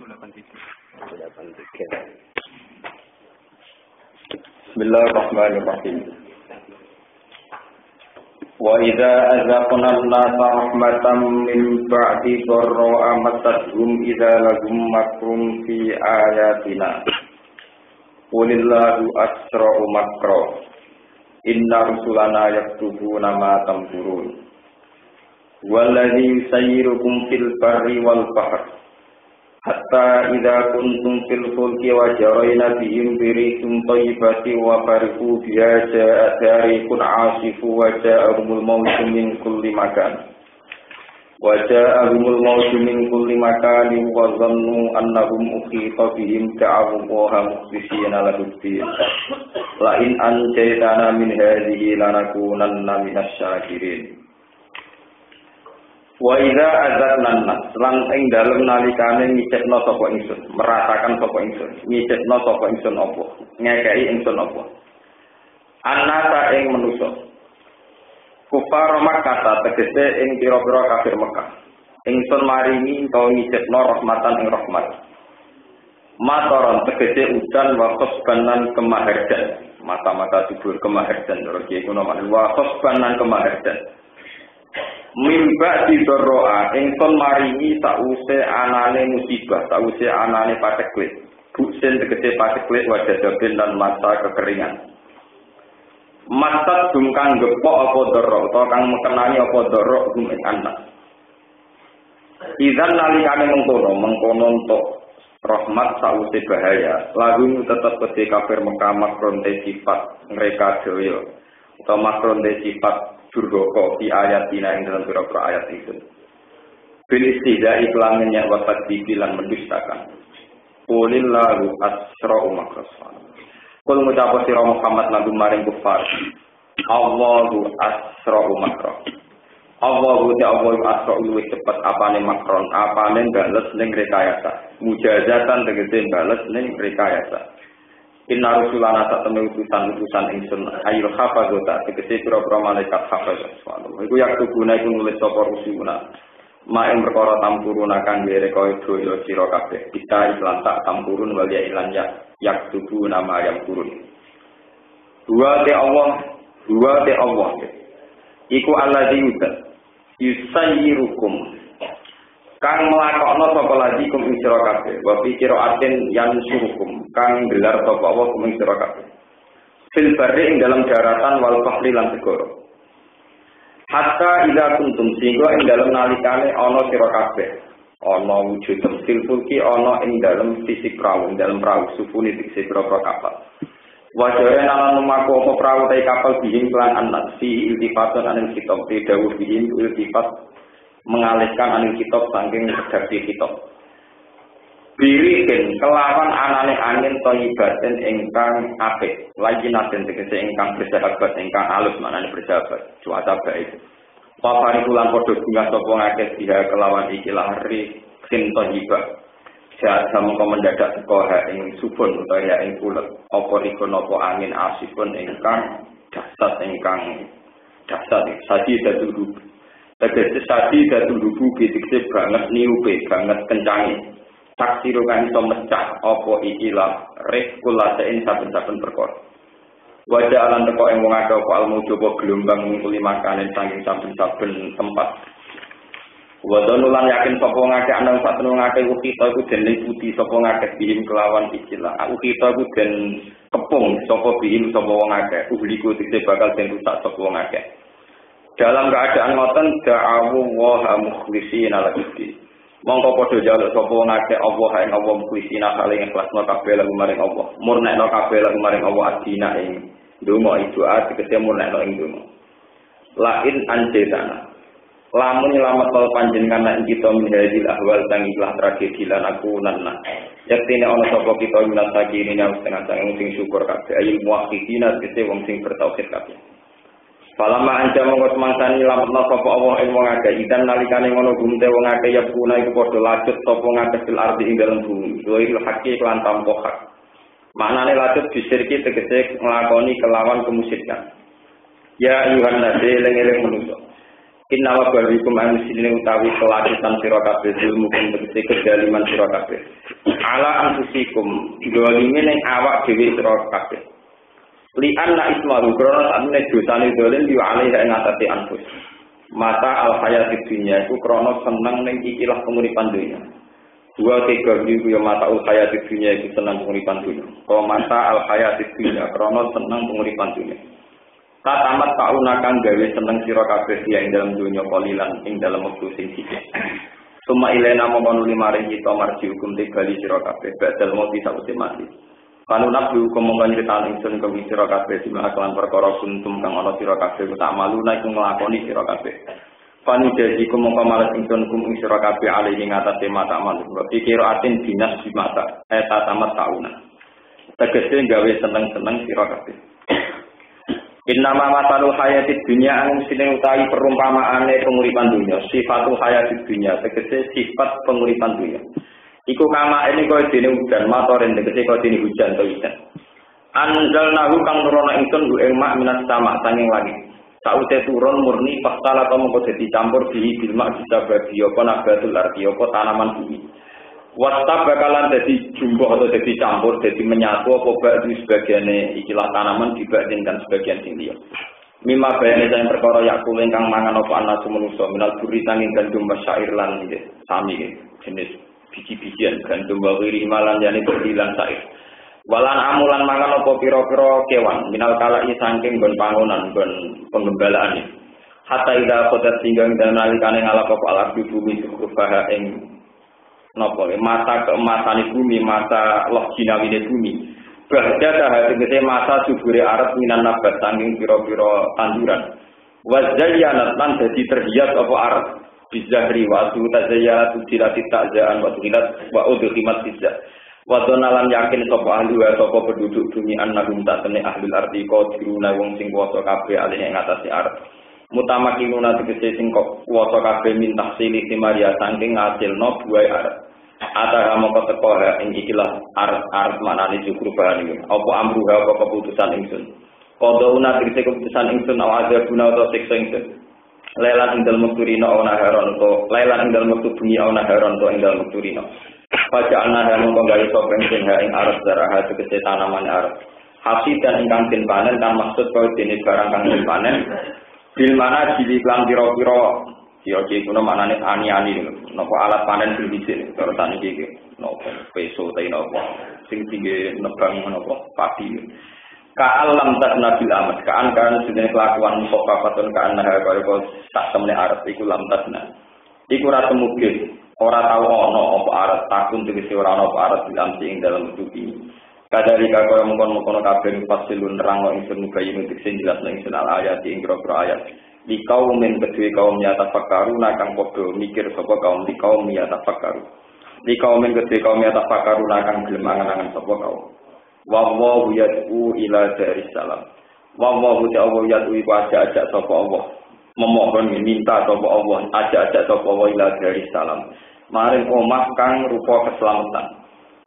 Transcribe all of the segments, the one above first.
Bismillahirrahmanirrahim. Wa idza azaqna an-nasa rahmatan min ba'di dharra amassahum idza lahum makrun fi ayatina. Qulillahu asra'u makra. Inna rusulana yaktubuna ma tamkurun. Walladzi yusayyirukum fil barri wal bahri hatta idza kuntum fil fulki wa jarayna bihim birikum thayyibati wa farihu biha ja'a tarikun 'asifu wa ja'ahumul mawju min kulli makan wa dhannu annahum ukhita bihim da'awu Allaha mukhlishina lahu-d-din la in anjaytana min hadhihi lanakunanna minasy syakirin. Wa idza azatna nas lan ing dalem nalikane ngicipno sapa ingsun, merasakan sapa ingsun, ngicipno sapa ingsun apa, ngekeki ingsun apa. Annata ing manusa. Kufar Makkah tegese ing pira-pira kafir Mekah. Ingsun maringi utawa ngicipno rahmatan ing rahmat. Mataron tegese udan wa khosbanan kemaherdan. Mata-mata subur kemaherdan lho iki kuno wa khosbanan kemaherdan. Mimba didoroa, ingsun maringi sause anane musibah, sause anane pateklik. Buksin tegese pateklik wajadabin dan masa kekeringan. Masa kang gepok apa doro, atau kang mekenani apa doro gumeng anak. Izan nalikane mengkono untuk rahmat sause bahaya. Lagu tetap peti kafir Mekah makron sifat mereka dewa, atau makron sifat durhaka di ayat dina ing dalam beberapa ayat itu. Bil istidai kelangannya wafat dibilang mendustakan. Qulillahu asra'u makra. Kul ngucap sira Muhammad lagu maring kufar. Allahu asra'u makra. Allahu asra'u luwih cepet apane makron, apane bales ning rekayasa. Mujazatan tegese bales ning rekayasa. Inna rusulana satene utusan ingsun ayul hafazota tegese pira-pira malaikat hafaz subhanallah iku yak tuguna iku nulis sapa rusuluna ma ing perkara tampuruna kang direka doyo sira kabeh kita iklan tak tampurun wal ya ilan yak tuguna ma yang turun dua te Allah iku allazi yusayyirukum kang melakokno sapa lagi kum ing sira kabeh wa fi qiraatin yansurukum kang gelar sapa Allah kum ing sira kabeh fil barri ing dalam daratan wal bahri lan segara hatta idza kuntum sehingga ing dalam nalikane ana sira kabeh ana wujud fil fulki ana ing dalam sisi prau ing dalam prau sufuni sisi propro kapal wajare nalan lumaku apa prau ta kapal bihim lan anak si iltifatan aning kitab dawuh bihim iltifat mengalihkan aning kitab saking redaksi kitab. Birikin kelawan anane angin thayyibatin ingkang apik, lajinatin tegese ingkang bersahabat, ingkang alus manane bersahabat, cuaca baik. Papari kulan padha bunga sapa ngakeh dia kelawan iki lahri sin thayyibah. Jahat mongko mendadak saka ing subun utawa ing pulet. Apa iku napa angin asipun ingkang dahsyat sadi dadu tegese sadi dadu rubuh dikse banget niupe banget kencangi taksiro kan iso mecah apa ikilah rekulasein saben-saben perkara wajah alam teko ing wong akeh apa almu coba gelombang nguli makanan saking saben-saben tempat wadon lan yakin sapa ngakeh ana satene ngakeh ukita iku den liputi sapa ngakeh bihim kelawan ikilah ukita iku den kepung sapa bihim sapa wong akeh ubliku dikse bakal den rusak sapa wong akeh. Dalam keadaan ngoten da'awu wa mukhlishina lahu-d-din. Mongko padha njaluk sapa ngake Allah ing Allah mukhlishina kali ikhlasno kabeh lagu maring Allah. Murnekno kabeh lagu maring Allah adina ing donga ing doa tegese murnekno ing donga. Lain anjetana. Lamun nyelamet kal panjenengan ing kita minhadil ahwal tang ikhlas tragedi lan aku nanna. Yaktine ana sapa kita minas sakine nang setengah sing syukur kabeh ayi muwahhidina tegese wong sing bertauhid kabeh. Falama anja mongko semangsani lametna sapa Allah ing wong akeh idan nalikane ngono gumte wong akeh ya punah iku padha lacut sapa ngakeh fil ardi ing dalem bumi doil hakki lan tanpa hak maknane lacut disirki tegese nglakoni kelawan kemusyrikan ya ayuhan nasi eling-eling manusa Inna wa barikum muslimin utawi kelakisan sira kabeh ilmukum tegese kedaliman sira kabeh. Ala anfusikum dolime ning awak dhewe sira kabeh. Li anna ismahu krana sakmene dosane dolen yu alih ing atase anfus. Mata al hayatid dunya iku krana seneng ning ikilah penguripan dunya. Dua tiga iku ya mata al hayatid dunya iku seneng penguripan dunya. Kok mata al hayatid dunya krana seneng penguripan dunya. Tamat paunakan gawe seneng sira kabeh ya ing dalam dunya kalilan ing dalam wektu sing sithik. Suma ilena momon limaring kita marji hukum bali sira kabeh badal mati sawise mati. Panunab hukum mongkon critane ingsun kang sira kabeh dimaklan perkara suntum kang ana sira kabeh tak maluna iku nglakoni sira kabeh. Panu jadi ku mongko males ingsun kum sira kabeh ali ing atase mata malu. Pikir atin dinas di mata tamat tauna. Tegese gawe seneng-seneng sira kabeh. Innama masalul hayatid dunya anu sine utawi perumpamaane penguripan dunya, sifatul hayatid dunya, tegese sifat penguripan dunya. Iku kama ini kaya dene hujan, matoren tegese kaya dene hujan to hujan. Anzalnahu kang nurono ingsun ing mak minas sama sanging langit. Saute turun murni pastala to mengko dadi campur bihi bil mak bisa bagi apa nabatul arti apa tanaman bumi. Wasta bakalan jadi jumbo atau jadi campur, jadi menyatu apa bagi sebagiannya ikilah tanaman dibandingkan sebagian sing liya. Mimma bayane sing perkara yakul ingkang mangan apa anasu manusa minal buri sanging gandum masyair lan sami jenis biji-bijian gandum wiri malan yani berdilan sair. Walan amulan mangan apa pira-pira kewan minal kalai saking nggon pangonan nggon pengembalaan. Hatta ida qodat singgang dan nalikane ngalap apa alat bumi sukufaha ing napa masa keemasan bumi masa loh jinawine bumi bahda tegese masa subure arat minan nabat saking pira-pira tanduran wazayyanat lan dadi terhias apa arat bizahri wa tazayya tudilati ta'zaan wa tuhilat wa udhimat bizah wa donalan yakin sapa ahli wa sapa penduduk bumi annahum ta'tene ahli arti qadiruna wong sing kuwasa kabeh alih ing atase arat mutamakinuna tegese sing kuwasa kabeh min tahsili simaria saking ngasilno buah arat Ata mongko teko ing ikilah arep manane syukur bahan iki. Apa amruha apa keputusan ingsun. Qadauna tegese keputusan ingsun awake guna utawa siksa ingsun. Lailan ing dalem turina ana haron to, lailan ing dalem bengi ana haron to ing dalem turina. Pajana han mongko gawe sapa ingsun ing arep zaraha tegese tanaman arep. Hasidan ingkang den panen kan maksud kaya dene barang kang den panen. Bil mana jili kang pira-pira ya iki kuno maknane ani-ani napa alat panen sing dhisik karo saniki iki napa peso ta napa sing tinggi nebang napa padi ka alam tasnabil amat kan jenenge kelakuan sopapaton kan karo sak temne arep iku lam tasna iku ora temuge ora tau ana apa arep takun tegese ora ana apa arep dilamsi ing dalam tuki kadari kaya mongkon-mongkon kabeh fasilun nerangno ingsun mugayen tegese jelasno ingsun ayat ing grogro ayat di kaum yang kedua kaum nyata fakaru nakang podo mikir sopo kaum di kaum nyata fakaru di kaum yang kedua kaum nyata fakaru nakang gelem angan-angan sopo kaum wawahu yad'u ila daris salam wawahu yad'u ajak sopo Allah memohon minta sopo Allah ajak sopo Allah ila daris salam maring omah kang rupa keselamatan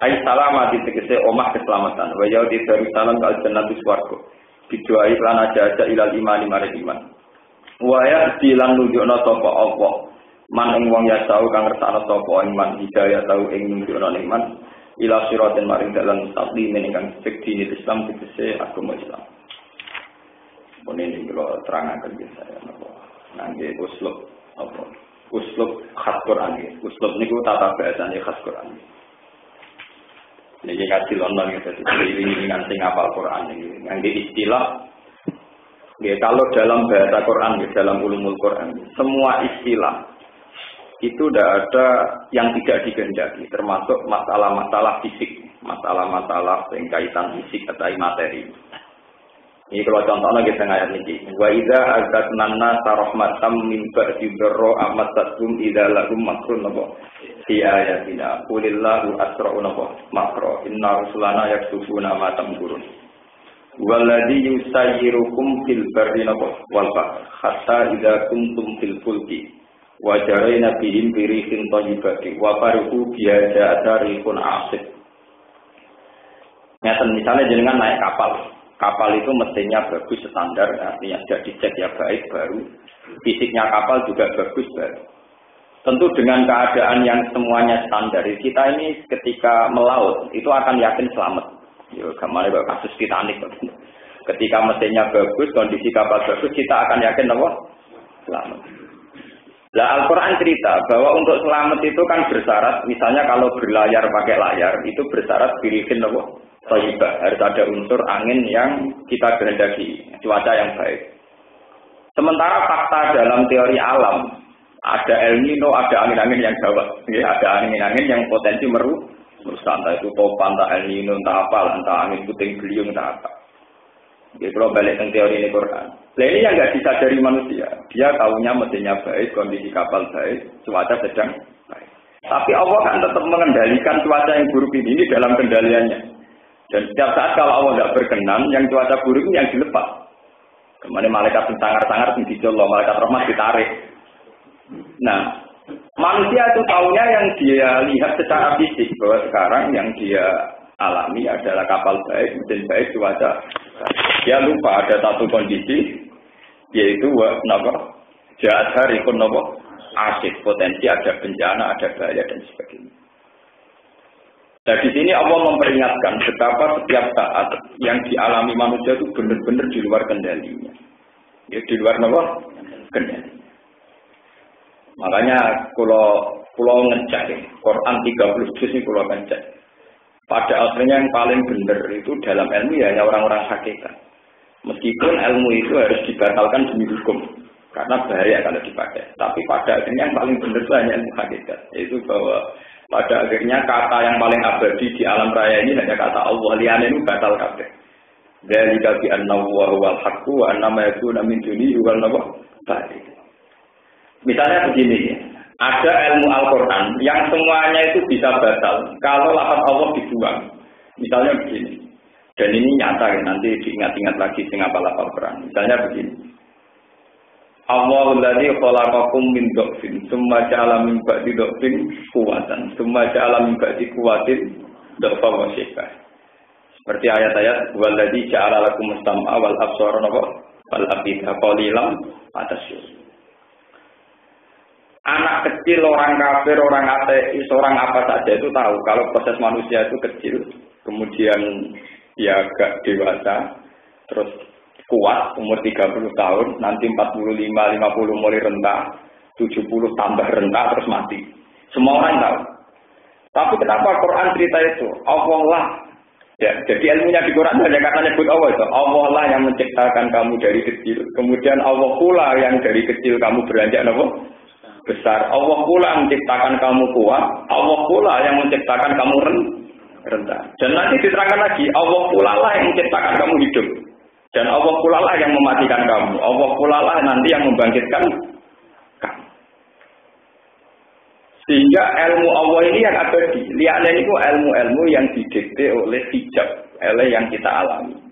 ai salamat tegese omah keselamatan wa yad'u daris salam kal jannatus warga dijuai lan ajak ilal imani maring iman waya dilan nunjukna sapa Allah man ing wong ya tau kang ngersakno sapa iman hidayah tau ing nunjukna iman ila siratin maring dalan mustaqim ingkang sekti Islam tegese agama Islam. Ini kalau terangaken saya napa ngangge uslub apa uslub khas Quran iki uslub niku tata bahasane khas Quran. Niki kasil online iki dadi dengan sing hafal Quran iki ngangge istilah. Ya, kalau dalam bahasa Quran, dalam ulumul Quran, semua istilah itu tidak ada yang tidak dikehendaki, termasuk masalah-masalah fisik, masalah-masalah yang kaitan fisik atau materi. Ini kalau contohnya kita ngayat ini, wa idza azatna nasa rahmatam min ba'di dharra amatsum idza lahum makrun nabo fi ayatina qulillahu asra'u nabo makro inna rusulana yaktubuna ma tamkurun. Waladhi yusayyirukum fil barri wal bahr hatta idza kuntum fil fulki wa jarayna bihim bi rihin thayyibati wa farihu biha ja'arifun asif. Misalnya jenengan naik kapal itu mestinya bagus standar artinya sudah dicek ya baik baru fisiknya kapal juga bagus baru. Tentu dengan keadaan yang semuanya standar, kita ini ketika melaut itu akan yakin selamat. Ya, kemarin kasus Titanic. Ketika mesinnya bagus, kondisi kapal bagus, kita akan yakin apa? Selamat. Nah, Al-Quran cerita bahwa untuk selamat itu kan bersyarat, misalnya kalau berlayar pakai layar, itu bersyarat birikin apa? Thayyibah, harus ada unsur angin yang kita kehendaki, cuaca yang baik. Sementara fakta dalam teori alam, ada El Nino, ada angin-angin yang gawat, ya, ada angin-angin yang potensi merusak, entah itu topan, entah El Nino, entah apa, entah angin puting beliung, entah apa. Jadi kalau balik ke teori ini Quran, ini yang nggak disadari manusia. Dia tahunya mesinnya baik, kondisi kapal baik, cuaca sedang baik. Tapi Allah kan tetap mengendalikan cuaca yang buruk ini dalam kendaliannya. Dan setiap saat kalau Allah tidak berkenan, yang cuaca buruk ini yang dilepas. Kemarin malaikat sangar-sangar dijolong, malaikat rahmat ditarik. Nah, manusia itu tahunya yang dia lihat secara fisik bahwa sekarang yang dia alami adalah kapal baik, mesin baik, cuaca. Dia lupa ada satu kondisi, yaitu jahat hari pun asik, potensi ada bencana, ada bahaya dan sebagainya. Nah di sini Allah memperingatkan betapa setiap saat yang dialami manusia itu benar-benar di luar kendalinya. Ya di luar kendali. Makanya kalau ngecek Quran 30 juz ini kalau ngecek. Pada akhirnya yang paling benar itu dalam ilmu ya hanya orang-orang hakikat. Meskipun ilmu itu harus dibatalkan demi hukum, karena bahaya kalau dipakai. Tapi pada akhirnya yang paling benar itu hanya ilmu hakikat. Yaitu bahwa pada akhirnya kata yang paling abadi di alam raya ini hanya kata Allah. Liane itu batal kabeh. Dzalika bi annahu huwal haqqu wa annama yakunu min dunihi wal batil. Misalnya begini ya. Ada ilmu Al-Quran yang semuanya itu bisa batal kalau lafaz Allah dibuang. Misalnya begini, dan ini nyata ya, nanti diingat-ingat lagi dengan lafaz Al-Quran. Misalnya begini, Allahul ladzi khalaqakum min dha'fin, tsumma ja'ala min ba'di dha'fin quwwatan, tsumma ja'ala min ba'di quwwatin dha'fan wa shayban. Seperti ayat-ayat waladzi ja'ala lakum as-sam'a wal absara wal afida qalilan atasyur. Anak kecil, orang kafir, orang ateis, orang apa saja itu tahu kalau proses manusia itu kecil, kemudian dia agak dewasa, terus kuat, umur 30 tahun, nanti 45, 50 mulai rentah, 70 tambah rentah, terus mati. Semua orang tahu. Tapi kenapa Quran cerita itu? Allah lah. Ya, jadi ilmunya di Quran hanya kata nyebut Allah itu. Allah lah yang menciptakan kamu dari kecil. Kemudian Allah pula yang dari kecil kamu beranjak besar. Allah pula menciptakan kamu kuat, Allah pula yang menciptakan kamu rendah. Dan nanti diterangkan lagi, Allah pula lah yang menciptakan kamu hidup. Dan Allah pula lah yang mematikan kamu. Allah pula lah nanti yang membangkitkan kamu. Sehingga ilmu Allah ini yang abadi. Lihatlah itu ilmu-ilmu yang didikte oleh hijab, oleh yang kita alami.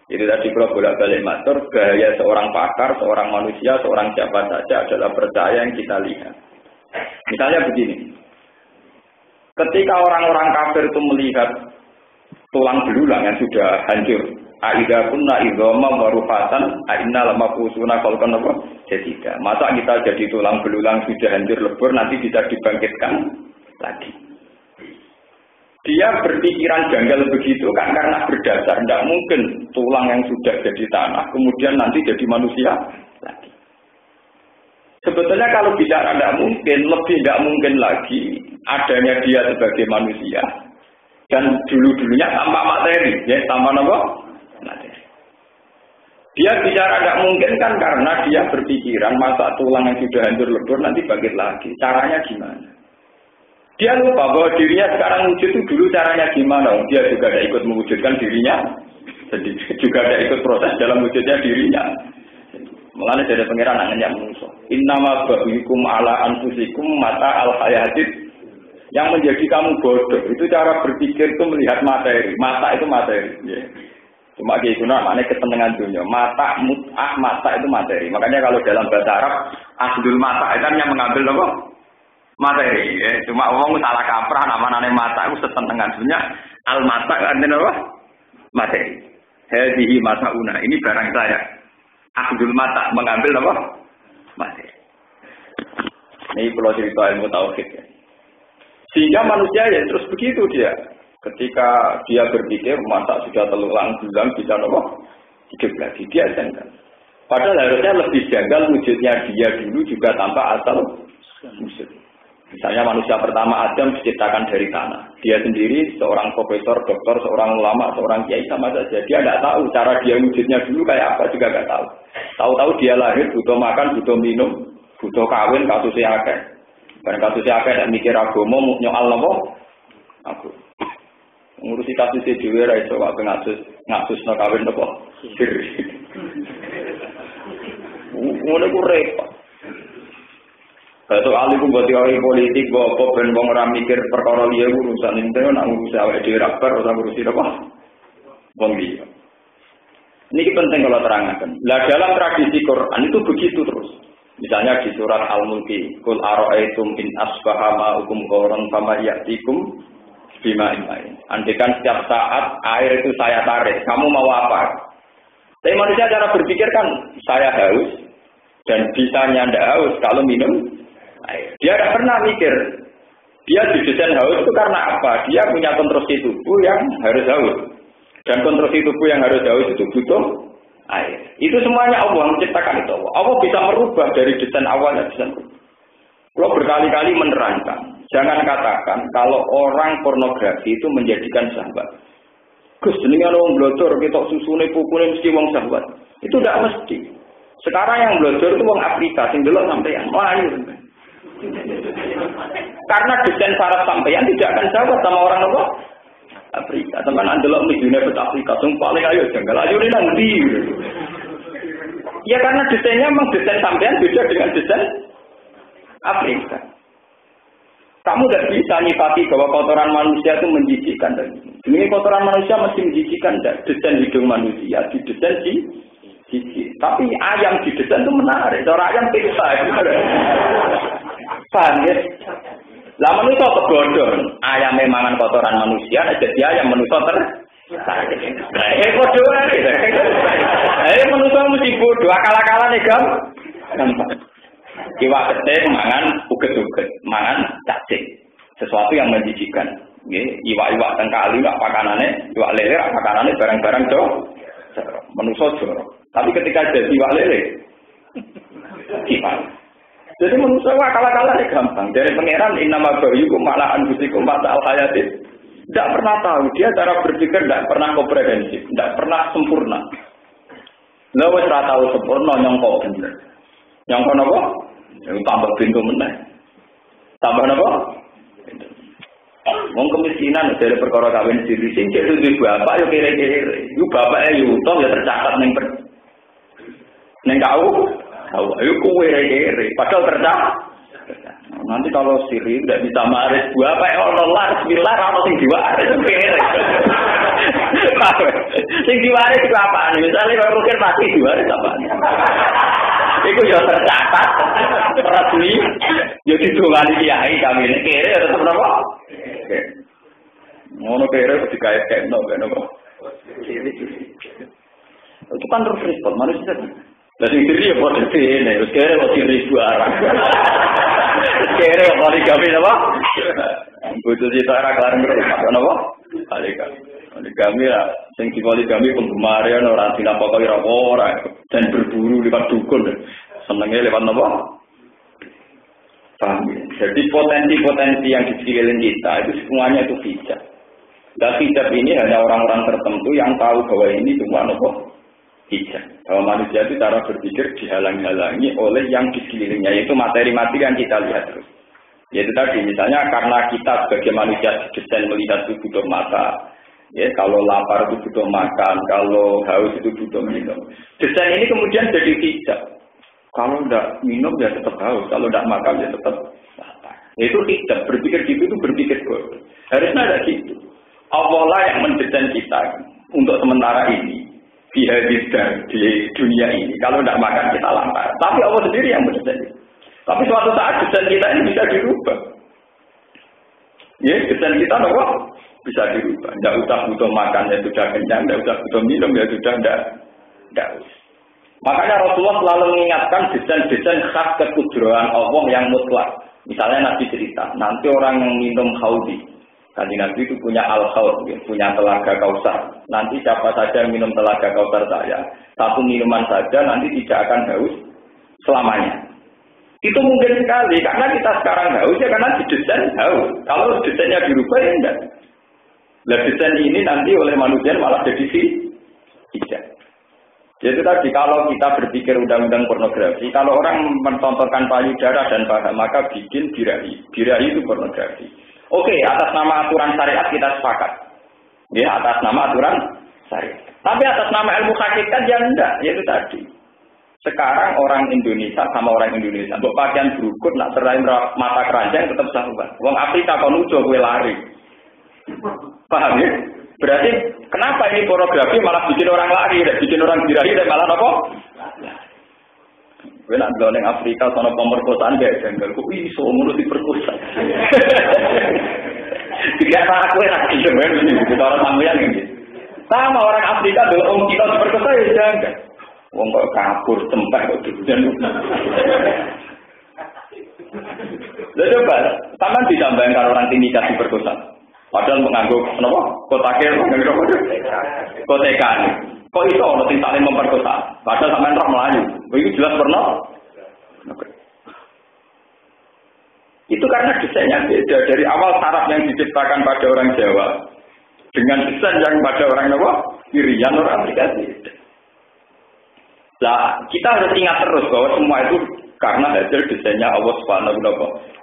Itu tadi kalau bolak-balik matur, gaya seorang pakar, seorang manusia, seorang siapa saja adalah percaya yang kita lihat. Misalnya begini, ketika orang-orang kafir itu melihat tulang belulang yang sudah hancur, aida kunna idzama marufatan, aina lamaqusuna khalqan jadida. Masa kita jadi tulang belulang sudah hancur lebur nanti bisa dibangkitkan lagi. Dia berpikiran janggal begitu kan karena berdasar tidak mungkin tulang yang sudah jadi tanah kemudian nanti jadi manusia lagi. Sebetulnya kalau bicara tidak mungkin, lebih tidak mungkin lagi adanya dia sebagai manusia dan dulu-dulunya tanpa materi, ya tanpa materi. Dia bicara tidak mungkin kan karena dia berpikiran masa tulang yang sudah hancur lebur nanti bangkit lagi. Caranya gimana? Dia lupa bahwa dirinya sekarang wujud itu dulu caranya gimana. Dia juga tidak ikut mewujudkan dirinya sendiri, juga tidak ikut proses dalam wujudnya dirinya. Mengenai dari pengiran angannya musuh. Innama babikum ala anfusikum mata al hayatid. Yang menjadi kamu bodoh itu cara berpikir itu melihat materi. Mata itu materi. Ya. Cuma gitu namanya kesenangan dunia. Mata mut'ah mata itu materi. Makanya kalau dalam bahasa Arab asdul mata itu yang mengambil apa? Materi, ya. Cuma orang salah kaprah nama-nama mata itu setenengan. Sebenarnya al mata artinya apa? Materi. Hadihi matauna. Ini barang saya. Abdul mata mengambil apa? materi. Ini kalau cerita ilmu tauhid ya. Sehingga manusia ya terus begitu dia. Ketika dia berpikir masa sudah telulang bulan bisa nopo hidup lagi dia janggal. Padahal harusnya lebih janggal wujudnya dia dulu juga tanpa asal usul. Misalnya manusia pertama Adam diciptakan dari tanah. Dia sendiri seorang profesor, dokter, seorang ulama, seorang kiai sama saja. Dia tidak tahu cara dia wujudnya dulu kayak apa juga nggak tahu. Tahu-tahu dia lahir butuh makan, butuh minum, butuh kawin, kasusnya akeh. Karena kasusnya akeh tidak mikir agama, nyoal apa? Aku ngurusi kasusnya dhewe ra iso kok ngasusno kawin apa? Sir. Ngono ku repot. Kalau ahli pun buat teori politik, bawa ben wong ora mikir perkara liya urusan itu, nak ngurusi awake dhewe rapper ora ngurusi apa? Wong liya. Ini penting kalau terangkan. Lah dalam tradisi Quran itu begitu terus. Misalnya di surat Al-Mulk, "Qul ara'aytum in asbaha ma'ukum ghauran fama ya'tikum bima'in ma'in." Andaikan setiap saat air itu saya tarik, kamu mau apa? Tapi manusia cara berpikir kan saya haus dan bisanya ndak haus kalau minum air. Dia tidak pernah mikir. Dia didesain haus itu karena apa? Dia punya konstruksi tubuh yang harus haus. Dan konstruksi tubuh yang harus haus itu butuh air. Itu semuanya Allah menciptakan itu. Allah bisa merubah dari desain awalnya desain. Kalau berkali-kali menerangkan, jangan katakan kalau orang pornografi itu menjadikan sahabat. Gus, jenengan wong blodor ketok susune pupune mesti wong sahabat. Itu tidak mesti. Sekarang yang blodor itu wong Afrika sing delok sampeyan Melayu. Karena desain saraf sampeyan tidak akan sahabat sama orang apa? Afrika. Teman andelok midune bet Afrika, sing paling ayo janggal ayo nang ndi. Ya karena desainnya memang desain sampeyan beda dengan desain Afrika. Kamu tidak bisa nyifati bahwa kotoran manusia itu menjijikkan. Ini kotoran manusia mesti menjijikkan. Desain hidung manusia didesain jijik. Tapi ayam didesain itu menarik. Cara ayam pizza. Paham ya? Lah manusia kebodohan. Ayam memangan kotoran manusia. Jadi ayam manusia bodoh. Manusia mesti bodoh. Akal-akalan ya gampang. Iwak gede mangan uget-uget, mangan cacing. Sesuatu yang menjijikan. Iwak-iwak tengkali, iwak pakanane, iwak lele, pakanane barang-barang manusia jorok. Tapi ketika jadi iwak lele, gimana? Jadi manusia akal-akalannya gampang. Dari pangeran innama bayyukum malah anfusikum mata al-hayatin. Tidak pernah tahu. Dia cara berpikir tidak pernah komprehensif, tidak pernah sempurna. Lalu tidak tahu sempurna nyongkok bener. Nyongkok apa? Yang tambah pintu meneh. Tambah apa? Wong kemiskinan dari perkara kawin siri sing cek duwe bapak yo kere-kere. Iku bapake yo utang ya tercatat ning kau. Ayo kowe kere. Padahal tercatat. Nanti kalau siri tidak bisa maris bapak ono lah bismillah ora sing diwaris kere. Sing diwaris itu apa? Misalnya kalau mungkin pasti diwaris apa? Iku ya tercatat resmi ya didongani kiai kami ini kere ya tetep napa? Ngono kere kok dikae-kae napa? Itu kan terus respon manusia. Lah sing diri ya padha dene, terus kere kok diri suara. Kere kok digawe napa? Butuh ditara kelar napa? Poligami lah, sing poligami penggemar ya ora dinapoki ora dan berburu lewat dukun. Senengnya lewat apa? Paham ya? Jadi potensi-potensi yang di sekeliling kita itu semuanya itu hijab. Dan hijab ini hanya orang-orang tertentu yang tahu bahwa ini cuma apa? Hijab. Bahwa manusia itu cara berpikir dihalang-halangi oleh yang di sekelilingnya, yaitu materi-materi yang kita lihat terus. Yaitu tadi misalnya karena kita sebagai manusia didesain melihat itu butuh mata. Ya, kalau lapar itu butuh makan, kalau haus itu butuh minum. Desain ini kemudian jadi hijab. Kalau tidak minum ya tetap haus, kalau tidak makan ya tetap lapar. Itu hijab, berpikir gitu itu berpikir bodoh. Harusnya ada gitu. Allah lah yang mendesain kita untuk sementara ini di dunia ini. Kalau tidak makan kita lapar. Tapi Allah sendiri yang mendesain. Tapi suatu saat desain kita ini bisa dirubah. Ya, desain kita apa? Bisa dirubah. Tidak usah butuh makan ya sudah kenyang, tidak usah butuh minum ya sudah tidak usah. Makanya Rasulullah selalu mengingatkan desain-desain khas kekudrahan Allah yang mutlak. Misalnya Nabi cerita, nanti orang yang minum haudi, Kanjeng Nabi itu punya al-haud, punya telaga kausar. Nanti siapa saja yang minum telaga kausar saya, satu minuman saja nanti tidak akan haus selamanya. Itu mungkin sekali, karena kita sekarang haus ya karena didesain haus. Kalau desainnya dirubah ya enggak. Nah desain ini nanti oleh manusia malah jadi tidak. Jadi tadi kalau kita berpikir undang-undang pornografi, kalau orang mencontohkan payudara dan paha, maka bikin birahi. Birahi itu pornografi. Oke, atas nama aturan syariat kita sepakat. Ya, atas nama aturan syariat. Tapi atas nama ilmu hakikat ya enggak, yaitu tadi. Sekarang orang Indonesia sama orang Indonesia, mbok pakaian berukut nak serai mata keranjang tetap sahabat. Wong Afrika kon ujo kowe lari. Paham ya? Berarti kenapa ini pornografi malah bikin orang lari, bikin orang birahi dan malah apa? Gue nak bilang yang Afrika soal pemerkosaan gak janggal, kok iso mulut diperkosa. Tidak aku yang nanti sebenarnya kita orang sambian ini. Sama orang Afrika dulu kita diperkosa ya janggal. Wong kok kabur tempat kok hujan. Lalu coba, sama ditambahkan orang timika diperkosa. Padahal mengangguk, kenapa? Kotakir, kotekan. Kok itu orang yang saling memperkosa? Padahal sampai roh Melayu. Itu jelas pernah. Itu karena desainnya beda. Dari awal saraf yang diciptakan pada orang Jawa dengan desain yang pada orang Jawa, Irian orang aplikasi. Nah, kita harus ingat terus bahwa semua itu karena hasil desainnya Allah Subhanahu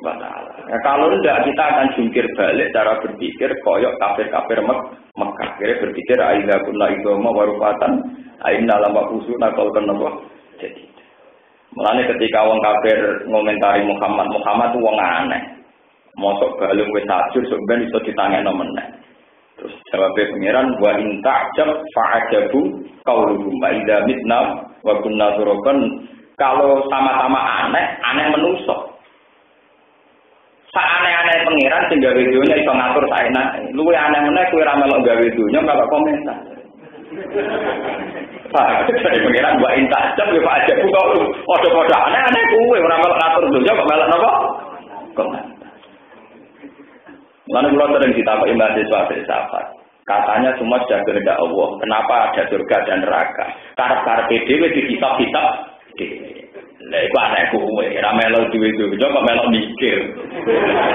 wa Ta'ala. Nah, kalau tidak kita akan jungkir balik cara berpikir koyok kafir-kafir Mekah. Kira berpikir aina kunna idoma warufatan aina lama usuna kal kenapa. Jadi mulane ketika wong kafir ngomentari Muhammad itu wong aneh. Mosok balung wis sajur sok ben iso ditangekno meneh. Terus jawabnya pengiran wa in ta'jab fa'ajabu qauluhum wa idza mitna wa kunna turaban. Kalau sama-sama aneh menusuk. Saaneh-aneh pengiran sing gawe dunya iso ngatur saenake. Luwe aneh meneh kowe ra melok gawe dunya melok komentar. Pak, dari pengiran wa in ta'jab wa ajabu qaulu. Padha-padha aneh kowe ora melok ngatur dunya kok melok napa? Komentar. Mana kula sering ditakoki mahasiswa filsafat. Katanya semua sudah kehendak Allah. Kenapa ada surga dan neraka? Karep-karepe dhewe dikitab-kitab. Lah iku anakku kowe, ora melu duwe-duwe kok melok mikir.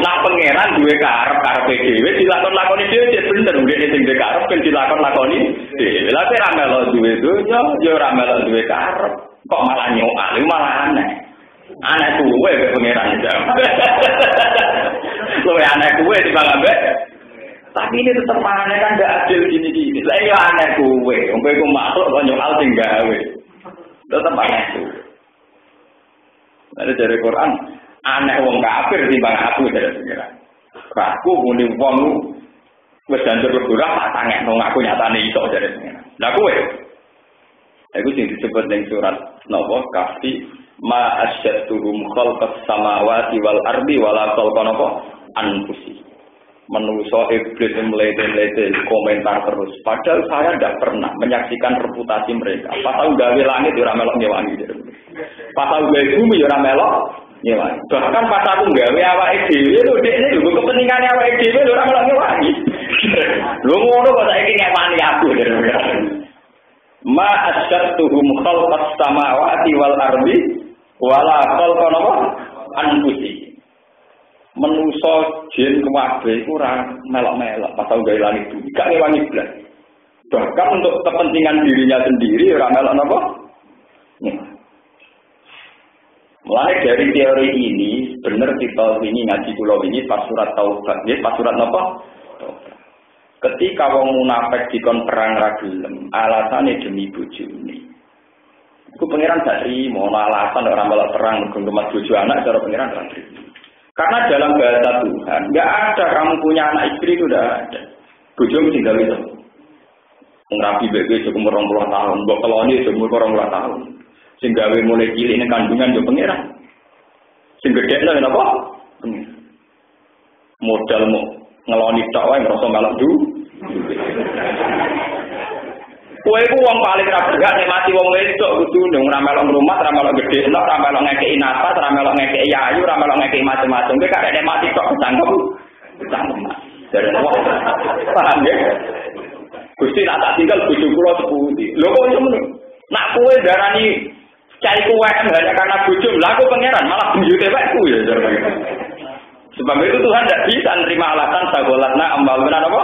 Nak pangeran duwe karep-karepe dhewe dilakoni dhewe bener ngene sing duwe karep ben dilakoni dhewe. Lah ora melok duwe-duwe yo ora melok duwe karep. Kok malah nyokal, malah aneh. Anakku kowe kok pangeran jam. Kowe anakku kowe timbang ambek. Tapi ini tetap aneh kan ndak adil gini-gini. Lah iya anakku kowe, wong kowe ku makhluk kok nyokal sing gawe. Tetap aneh itu. Ada dari Quran, aneh wong kafir timbang aku dari pengiran. Aku muni wong wis janjur bergurah tak tangekno aku nyatane iso dari pengiran. Lah kowe. Iku sing disebut ning surat napa Kahfi ma asyatuhum khalqas samawati wal ardi wala khalqan apa anfusi. Menuso iblis melete-lete komentar terus. Padahal saya tidak pernah menyaksikan reputasi mereka. Pas tahu gawe langit ora melok nyewangi. Pas tahu gawe bumi ora melok nyewangi. Bahkan pas aku gawe awake dhewe lho dekne lho kepentingane awake dhewe ora melok nyewangi. Lho ngono kok saiki ngewani aku. Ma asyatuhum khalqas samawati wal ardi wala khalqan anfusi. Menuso jin kabeh iku ora melok-melok pas tau gawe langit bumi gak ngewangi blas. Bahkan untuk kepentingan dirinya sendiri ora melok napa? Mulai dari teori ini benar kita ini ngaji kula ini pas surat Taubat nggih pas surat napa? Ketika wong munafik dikon perang ra gelem alasane demi bojone. Iku pangeran gak trimo alasan ora melok perang mergo kemat bojo anak cara pangeran ra trimo. Karena dalam bahasa Tuhan, nggak ada kamu punya anak istri itu udah ada. Bujung tinggal itu. Ngerapi bebe umur 20 tahun, mbok keloni umur 20 tahun. Sehingga mulai cilik ini kandungan jo pengiran. Sing gedhe napa? Pengiran. Modal mau ngeloni tok wae ngrasa melok du. Kowe iku wong paling ra berhak nikmati wong wedok kudu ora melok rumah, ora melok gedhe, ora melok ngekeki nafas, ora melok ngekeki ayu, ora melok ngekeki macam-macam. Kowe gak nikmati kok cangkem. Cangkem. Dari wong. Paham ya? Gusti tak tinggal bojo kula sepundi. Lho kok ngono? Nak kowe darani cari kowe hanya karena bojo, lha aku pangeran malah buyute wekku ya. Sebab itu Tuhan tidak bisa menerima alasan sagolatna ambaluna apa?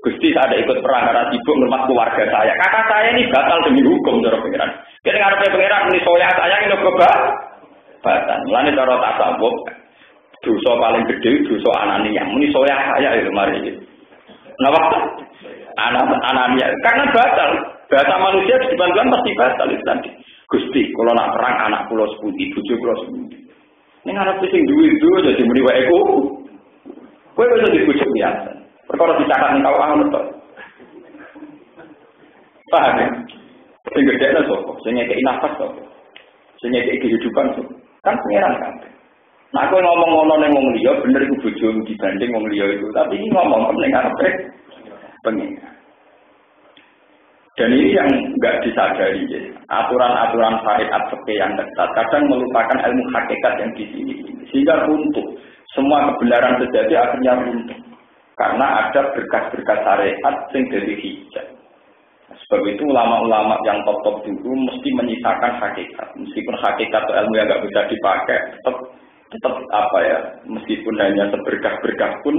Gusti saya ada ikut perang karena sibuk ngurmat keluarga saya. Kakak saya ini batal demi hukum cara pangeran. Kita ngarepe pangeran ini soya saya ini kebatan. Mulane cara tasawuf dosa paling gede dosa anania. Muni soya saya itu mari iki. Napa? Anania karena batal. Bahasa manusia di depan pasti batal itu nanti. Gusti, kalau nak perang anak kula sepundi, bojo kula sepundi. Ning arep sing duwe itu jadi muni waeku. Kowe wis dibujuk biasa. Perkara dicatat ning kawang to. Paham ya? Sing gede lho sapa? Sing ngekeki nafas to. Sing ngekeki kehidupan to. Kan pangeran kan. Nah aku ngomong ngono ning wong liya bener iku bojomu dibanding wong liya itu. Tapi ini ngomong ning arepe pangeran. Dan ini yang enggak disadari ya. Aturan-aturan syariat fikih yang ketat kadang melupakan ilmu hakikat yang di sini. Sehingga runtuh. Semua kebenaran terjadi akhirnya runtuh. Karena ada berkas-berkas syariat yang dari hijab. Sebab itu ulama-ulama yang top-top dulu mesti menyisakan hakikat. Meskipun hakikat atau ilmu yang enggak bisa dipakai, tetap apa ya, meskipun hanya seberkas-berkas pun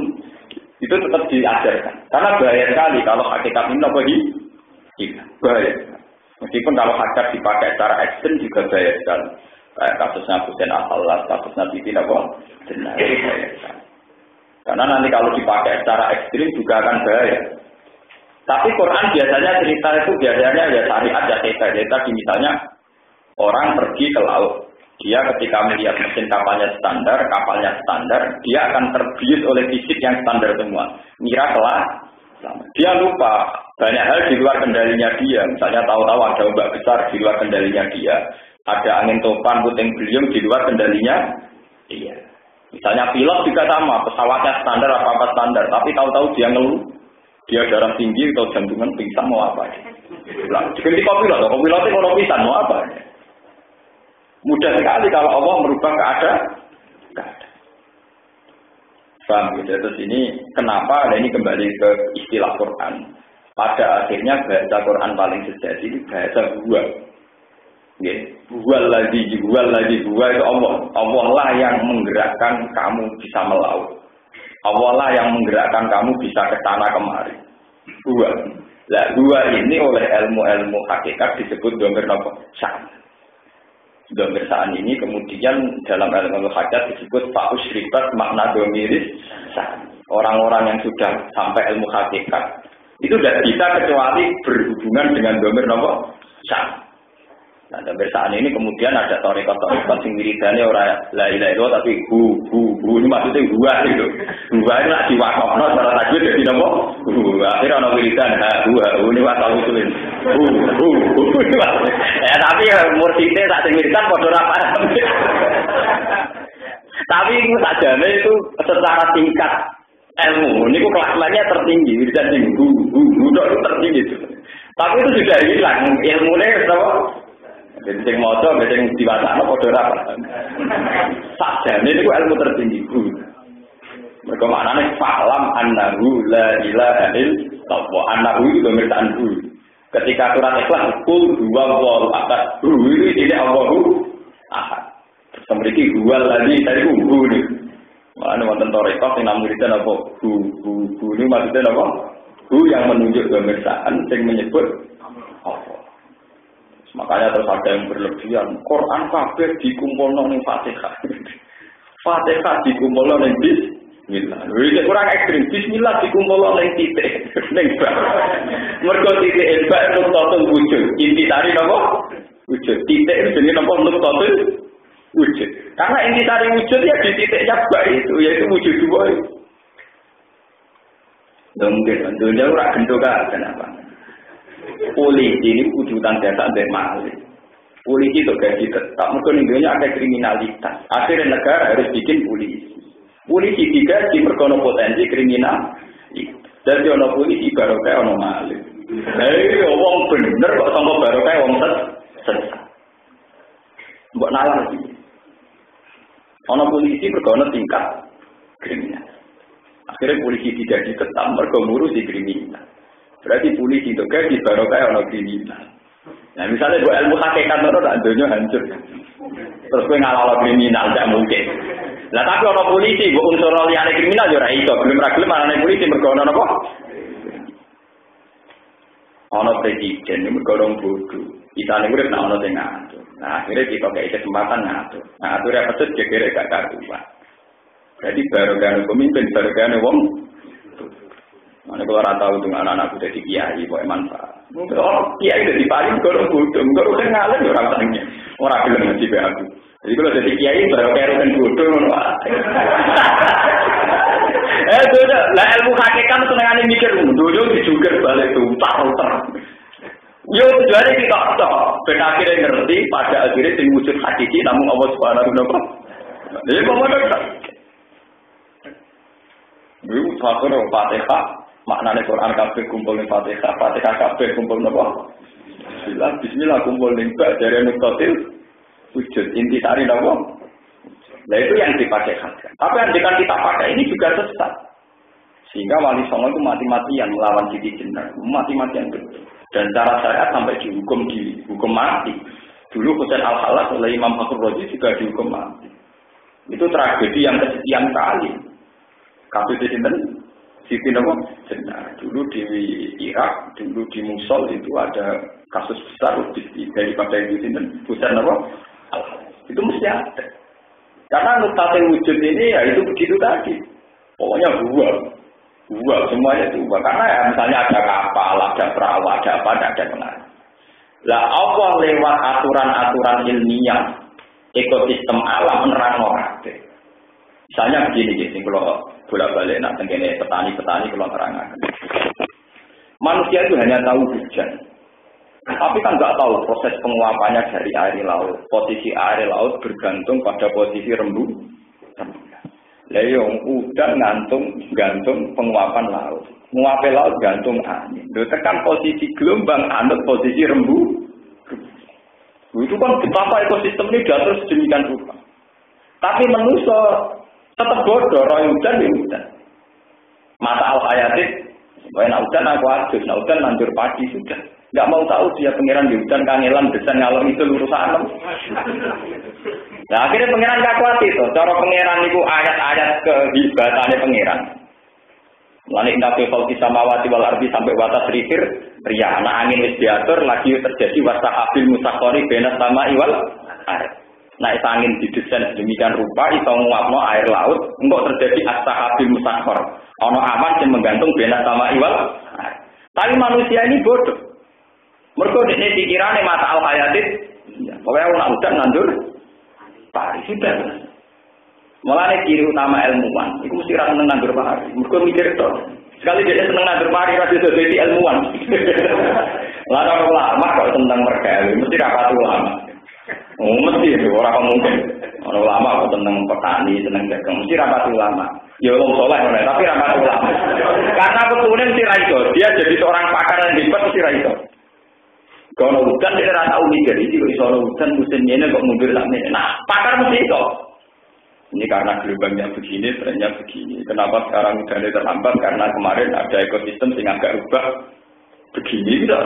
itu tetap diajarkan. Karena bahaya sekali kalau hakikat ini apa iya, bahaya. Meskipun kalau hakikat dipakai secara ekstrim juga bahaya sekali. Kayak kasusnya Husain Al-Hallas, kasusnya Siti Nabi, benar bahaya sekali. Karena nanti kalau dipakai secara ekstrim juga akan bahaya. Tapi Quran biasanya cerita itu biasanya ya syariat ya cerita. Tadi misalnya orang pergi ke laut, dia ketika melihat mesin kapalnya standar, dia akan terbius oleh fisik yang standar semua. Mira kelas, dia lupa banyak hal di luar kendalinya dia. Misalnya tahu-tahu ada ombak besar di luar kendalinya dia, ada angin topan, puting beliung di luar kendalinya dia. Misalnya pilot juga sama, pesawatnya standar apa-apa standar, tapi tahu-tahu dia ngeluh, dia darah tinggi atau jantungan pingsan mau apa? Seperti kopilot itu kalau pingsan mau apa? Mudah sekali kalau Allah merubah keadaan. Paham gitu. Terus ini kenapa ini kembali ke istilah Quran. Pada akhirnya bahasa Quran paling sejati itu bahasa gua. Huwal ladzi itu Allah. Allah lah yang menggerakkan kamu bisa melaut. Allah lah yang menggerakkan kamu bisa ke sana kemari. Huwa. Lah huwa ini oleh ilmu-ilmu hakikat disebut dhamir apa? Sa'an. Dhamir sa'an ini kemudian dalam ilmu hakikat disebut fa'us ribat makna dhamiris sa'an. Orang-orang yang sudah sampai ilmu hakikat itu tidak bisa kecuali berhubungan dengan dhamir apa? Sa'an. Nah, dhamir sa'an ini kemudian ada tarekat-tarekat sing wiridane ora la ilaha illallah tapi hu ini maksudnya huwa itu. Huwa itu lak diwakafno cara tajwid dadi napa? Akhirnya ana wiridan huwa ini wasal usulin. Tapi murtite sak sing wiridan padha ora paham. Tapi itu sajane itu secara tingkat ilmu niku kelas-kelasnya tertinggi, wiridan sing hu itu tertinggi itu. Tapi itu sudah hilang ilmune apa? Jadi sing maca sing diwacana padha ora paham. Sakjane niku ilmu tertinggi. Mergo maknane falam annahu la ilaha illallah. Annahu itu mertaan hu. Ketika surat Ikhlas kul huwallahu ahad. Hu itu tidak Allahu ahad. Semriki huwal ladzi tadi hu ni. Mana wonten tarekat sing namuridan apa? Hu ini maksudnya apa? Hu yang menunjuk pemirsaan sing menyebut Allah. Makanya terus ada yang berlebihan. Quran kabeh dikumpulno ning Fatihah. Fatihah dikumpulno ning Bismillah. Wis kurang ekstrem. Bismillah dikumpulno ning titik. Ning bab. Mergo titik bab nuktatul wujud. Inti tari napa? Wujud. Titik jenenge napa? Nuktatul wujud. Karena inti tari wujud ya di titiknya bab itu, yaitu wujud dua itu. Mungkin dunia ora gendhokan kenapa? Polisi ini wujudan jasa dari mahal. Polisi itu gaji tetap. Mungkin Indonesia ada kriminalitas. Akhirnya negara harus bikin polisi. Polisi digaji berkono potensi kriminal. Dan jono polisi baru kayak ono mahal. Iya, wong bener kok sangka barokah wong sesat. Mbok nalar iki. Ana polisi perkara tingkat kriminal. Akhirnya polisi tidak diketam mergo ngurusi kriminal. Berarti polisi itu kayak di barokah ana kriminal. Nah misalnya gue ilmu hakikat itu tak dunia hancur. Terus gue ngalah kriminal tidak mungkin. Lah tapi orang polisi gue unsur liane kriminal juga itu belum ragil mana polisi berkonon apa? Ono presiden ini berkorong bodoh. Kita nih udah nak ono ngatur. Nah akhirnya kita kayak kesempatan ngatur. Nah aturnya pecut kira gak karuan. Jadi baru pemimpin baru wong. Mana kalau orang tahu dengan anak-anakku jadi kiai, boleh manfaat. Mungkin orang kiai jadi paling korong bodoh. Korong udah ngalah orang tanya. Orang bilang nanti aku. Jadi kalau jadi kiai baru kan bodoh. Sudah, lah ilmu hakikat senengane mikir dulu dijuger balik tutar. Yo tujuannya kita tahu, ben akhirnya ngerti pada akhirnya sing wujud hakiki namun Allah Subhanahu wa taala. Jadi pemenang. Dulu satu Fatihah, maknane Quran kabeh kumpul ning Fatihah, Fatihah kabeh kumpul napa? Bismillah kumpul ning bak dari nuktatil wujud inti sari napa? Nah itu yang dipakai khaskan. Tapi yang kita pakai ini juga sesat. Sehingga Wali Songo itu mati-matian melawan Siti Jenar. Mati-matian betul. Dan cara syariat sampai dihukum mati. Dulu Husain Al-Halas oleh Imam Fakhur Razi juga dihukum mati. Itu tragedi yang kesekian kali. Kasus Siti Jenar. Dulu di Irak, dulu di Mosul itu ada kasus besar daripada Husain Al-Halas. Itu mesti ada. Karena nuktatil wujud ini ya itu begitu tadi. Pokoknya buah semuanya itu buah. Karena ya misalnya ada kapal, ada perahu, ada apa, ada pengaruh. Lah Allah lewat aturan-aturan ilmiah ekosistem alam menerang orang. Misalnya begini, kalau bolak-balik nak tenggene petani kalau terangkan. Manusia itu hanya tahu hujan. Tapi kan nggak tahu proses penguapannya dari air laut. Posisi air laut bergantung pada posisi rembulan. Leong udah gantung penguapan laut. Menguapai laut gantung angin. Tekan posisi gelombang anut posisi rembulan. Itu kan betapa ekosistem ini diatur sedemikian rupa. Tapi manusia tetap bodoh. Roy hujan ya hujan. Mata al-hayatit. Wah, hujan aku adus. Hujan lanjur pagi sudah. Nggak mau tahu dia pangeran di hutan kangelan desain ngalor itu urusan. Nah akhirnya pangeran gak kuat itu. Cara pangeran itu ayat-ayat kehebatannya pangeran. Lalu indah kefal samawati wal ardi sampai batas rifir ria. Nah angin wis diatur lagi terjadi wasahabil musakhori benas sama iwal air. Nah itu angin didesain demikian rupa itu nguapno air laut. Enggak terjadi asahabil musakhor. Ono aman yang menggantung benas sama iwal air. Tapi manusia ini bodoh. Mereka ini pikirannya mata al-hayatit. Pokoknya orang hujan ngandur. Pari sudah. Malah ciri utama ilmuwan. Itu mesti rasa senang ngandur pari. Mereka mikir itu. Sekali dia senang ngandur pari, rasa itu jadi ilmuwan. Lalu orang lama kalau tentang mereka. Mesti rapat ulama. Mesti itu orang mungkin. Orang lama kalau tentang petani, tentang dagang. Mesti rapat ulama. Ya orang soleh. Tapi rapat ulama. Karena betulnya mesti raiso. Dia jadi seorang pakar yang hebat mesti raiso. Kalau hujan dia tidak tahu mikir, ini kalau hujan musim ini kok mundur lagi. Nah, pakar mesti itu. Ini karena gelombangnya begini, trennya begini. Kenapa sekarang hujannya terlambat? Karena kemarin ada ekosistem yang agak rubah begini gitu.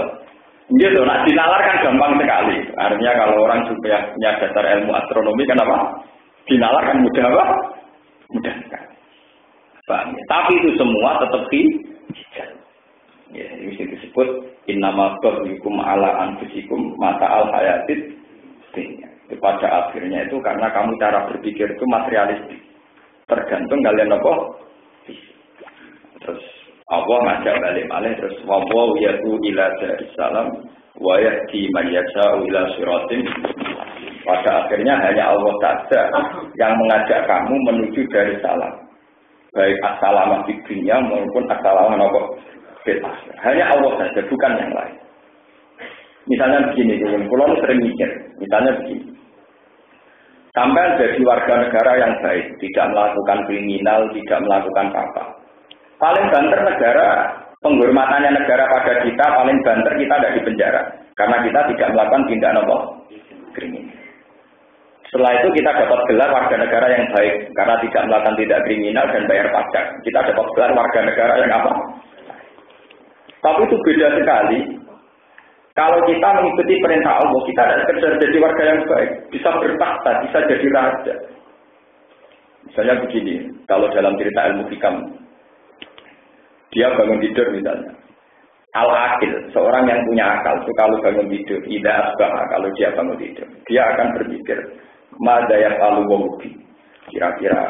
Gitu, nah dinalar kan gampang sekali. Artinya kalau orang supaya punya dasar ilmu astronomi, kenapa? Dinalar kan mudah apa? Mudah sekali. Bang. Tapi itu semua tetap hijau. Ya, ini disebut innama hukum ala anfusikum mata al hayatit. Pada akhirnya itu karena kamu cara berpikir itu materialistik. Tergantung kalian apa? Terus Allah ngajak balik terus wawaw yatu ila darissalam wa yahdi man yasha'u ila siratin. Pada akhirnya hanya Allah saja yang mengajak kamu menuju Darussalam. Baik as-salamah di dunia maupun as-salamah apa? Hanya Allah saja, bukan yang lain. Misalnya begini, kalau sering mikir, misalnya begini. Sampai jadi warga negara yang baik, tidak melakukan kriminal, tidak melakukan apa. Paling banter negara penghormatannya negara pada kita paling banter kita tidak di penjara karena kita tidak melakukan tindak kriminal. Setelah itu kita dapat gelar warga negara yang baik karena tidak melakukan tindak kriminal dan bayar pajak. Kita dapat gelar warga negara yang apa? Tapi itu beda sekali. Kalau kita mengikuti perintah Allah, kita tidak sekedar jadi warga yang baik, bisa bertakhta, bisa jadi raja. Misalnya begini, kalau dalam cerita ilmu hikam, dia bangun tidur misalnya. Al-Akil, seorang yang punya akal, itu kalau bangun tidur, tidak asbah, kalau dia bangun tidur, dia akan berpikir, madaya kalu womubi. Kira-kira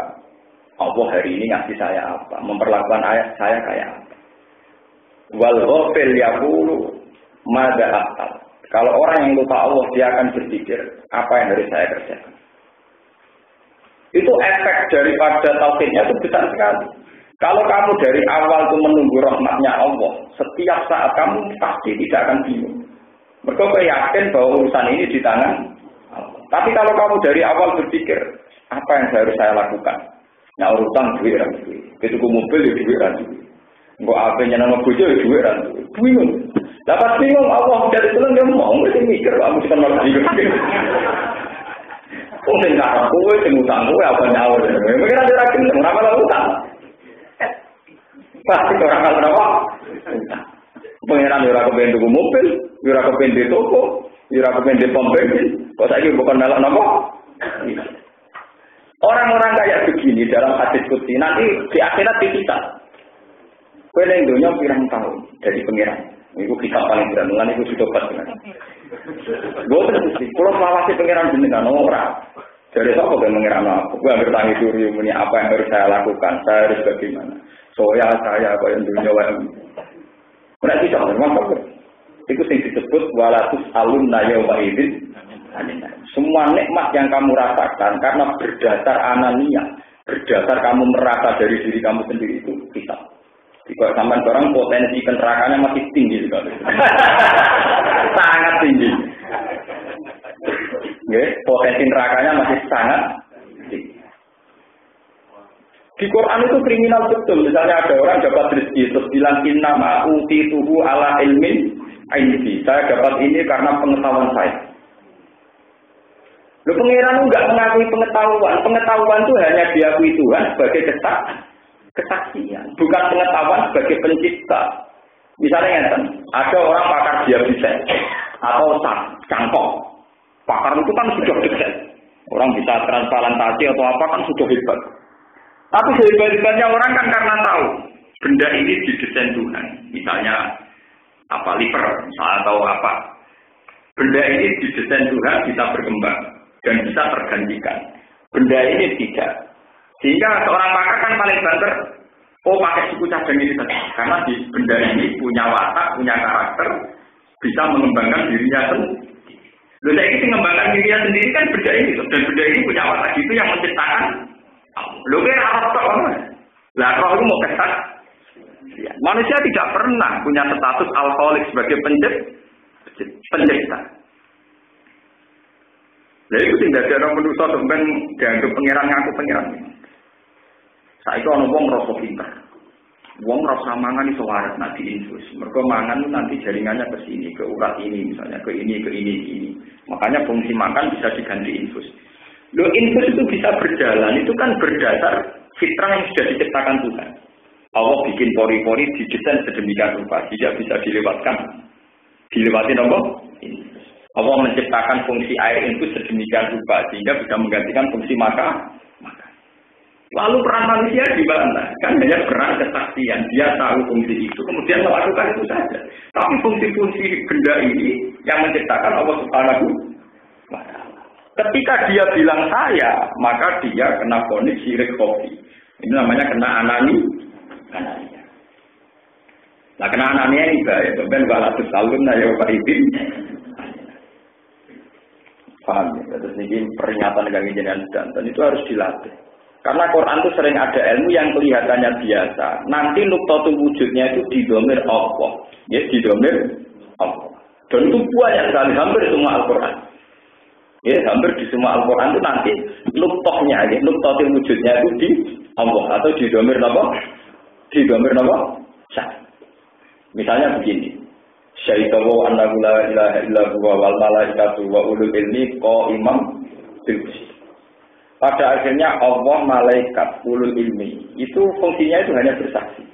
Allah hari ini ngasih saya apa? Memperlakukan ayat saya kayak apa? Wal ghafil yaqulu madza akal. Kalau orang yang lupa Allah, dia akan berpikir, apa yang harus saya kerjakan? Itu efek daripada tauhidnya itu besar sekali. Kalau kamu dari awal itu menunggu rahmatnya Allah, setiap saat kamu pasti tidak akan bingung. Mereka yakin bahwa urusan ini di tangan Allah. Tapi kalau kamu dari awal berpikir, apa yang harus saya lakukan? Nah, urusan duit dan duit. Ketuku mobil ya duit dan duit. Enggak apa yang nama bojo ya duit dan duit. Bingung. Dapat bingung Allah dari tulang dia mau mesti mikir, aku cuma malah mikir. Oh, sing karo kowe sing utang kowe apa nyawa. Mikir ada rakin ora malah utang. Pasti orang kalau apa? Pengiran ora kepen tuku mobil, ora kepen di toko, ora kepen di pom bensin. Kok saiki bukan melok napa? Orang-orang kayak begini dalam hadis qudsi nanti di akhirat kita. Kowe ning donya pirang tahun dari pengiran. Iku kita paling berat, mulane iku sudah pas kan. Boten mesti, kalau selawase pengiran jenengan ora. Dari sapa ben pengiran aku? Kowe anggere tangi suri muni apa yang harus saya lakukan? Saya harus bagaimana? Soya saya kaya dunya wae. Ora bisa ngomong. Iku sing disebut walatus alunna yauma idzin. Semua nikmat yang kamu rasakan karena berdasar anania, berdasar kamu merasa dari diri kamu sendiri itu bisa. Jika sampai orang potensi nerakanya masih tinggi sekali, sangat tinggi. Potensi nerakanya masih sangat tinggi. Di Quran itu kriminal betul. Misalnya ada orang dapat rezeki terus bilang inna ma'utituhu ala ilmin aindi. Saya dapat ini karena pengetahuan saya. Lu pengiran enggak mengakui pengetahuan. Pengetahuan itu hanya diakui Tuhan sebagai kesaksian, bukan pengetahuan sebagai pencipta. Misalnya ada orang pakar diabetes atau cangkok. Pakar itu kan sudah detail. Orang bisa transplantasi atau apa kan sudah hebat. Tapi sehebat-hebatnya orang kan karena tahu benda ini didesain Tuhan. Misalnya apa liver, misalnya atau apa. Benda ini didesain Tuhan bisa berkembang dan bisa tergantikan. Benda ini tidak. Sehingga seorang pakar kan paling banter, pakai suku cadang ini saja. Karena di benda ini punya watak, punya karakter, bisa mengembangkan dirinya sendiri. Lalu saya ini mengembangkan dirinya sendiri kan benda ini, dan benda ini punya watak itu yang menciptakan. Lalu kan harus tahu, lah roh itu mau kesat. Manusia tidak pernah punya status alkoholik sebagai pencipta. Lalu itu tidak ada orang manusia sampai dianggap pengiran ngaku pengiran. Saiki ana wong rasa pinter. Wong rasa mangan iso waras nak diinfus. Mergo mangan nanti jaringannya ke sini, ke urat ini misalnya, ke ini. Makanya fungsi makan bisa diganti infus. Loh, infus itu bisa berjalan, itu kan berdasar fitrah yang sudah diciptakan Tuhan. Allah bikin pori-pori didesain sedemikian rupa, tidak bisa dilewatkan. Dilewati apa? Infus. Allah menciptakan fungsi air infus sedemikian rupa sehingga bisa menggantikan fungsi makan. Lalu peran manusia di mana? Kan hanya peran kesaksian. Dia tahu fungsi itu, kemudian melakukan itu saja. Tapi fungsi-fungsi benda ini yang menciptakan Allah Subhanahu wa Ta'ala. Ketika dia bilang saya, maka dia kena vonis syirik kopi. Ini namanya kena anania. Nah, kena anania ini bahaya. Kemudian walatus alunna yauma idzin. Paham ya? Terus ini peringatan dengan jenengan dan itu harus dilatih. Karena Quran itu sering ada ilmu yang kelihatannya biasa. Nanti nuktatul wujudnya itu didomir Allah. Ya, didomir Allah. Dan itu banyak sekali, hampir semua Al-Quran. Ya, hampir di semua Al-Quran itu nanti nuktohnya, ya, nuktatul wujudnya itu di Allah. Atau didomir apa? Didomir apa? Syah. Misalnya begini. Syaidawu annahu la ilaha illa huwa wal malaikatu wa ulul ilmi qa'iman bil qist. Pada akhirnya Allah, malaikat, ulul ilmi itu fungsinya itu hanya bersaksi.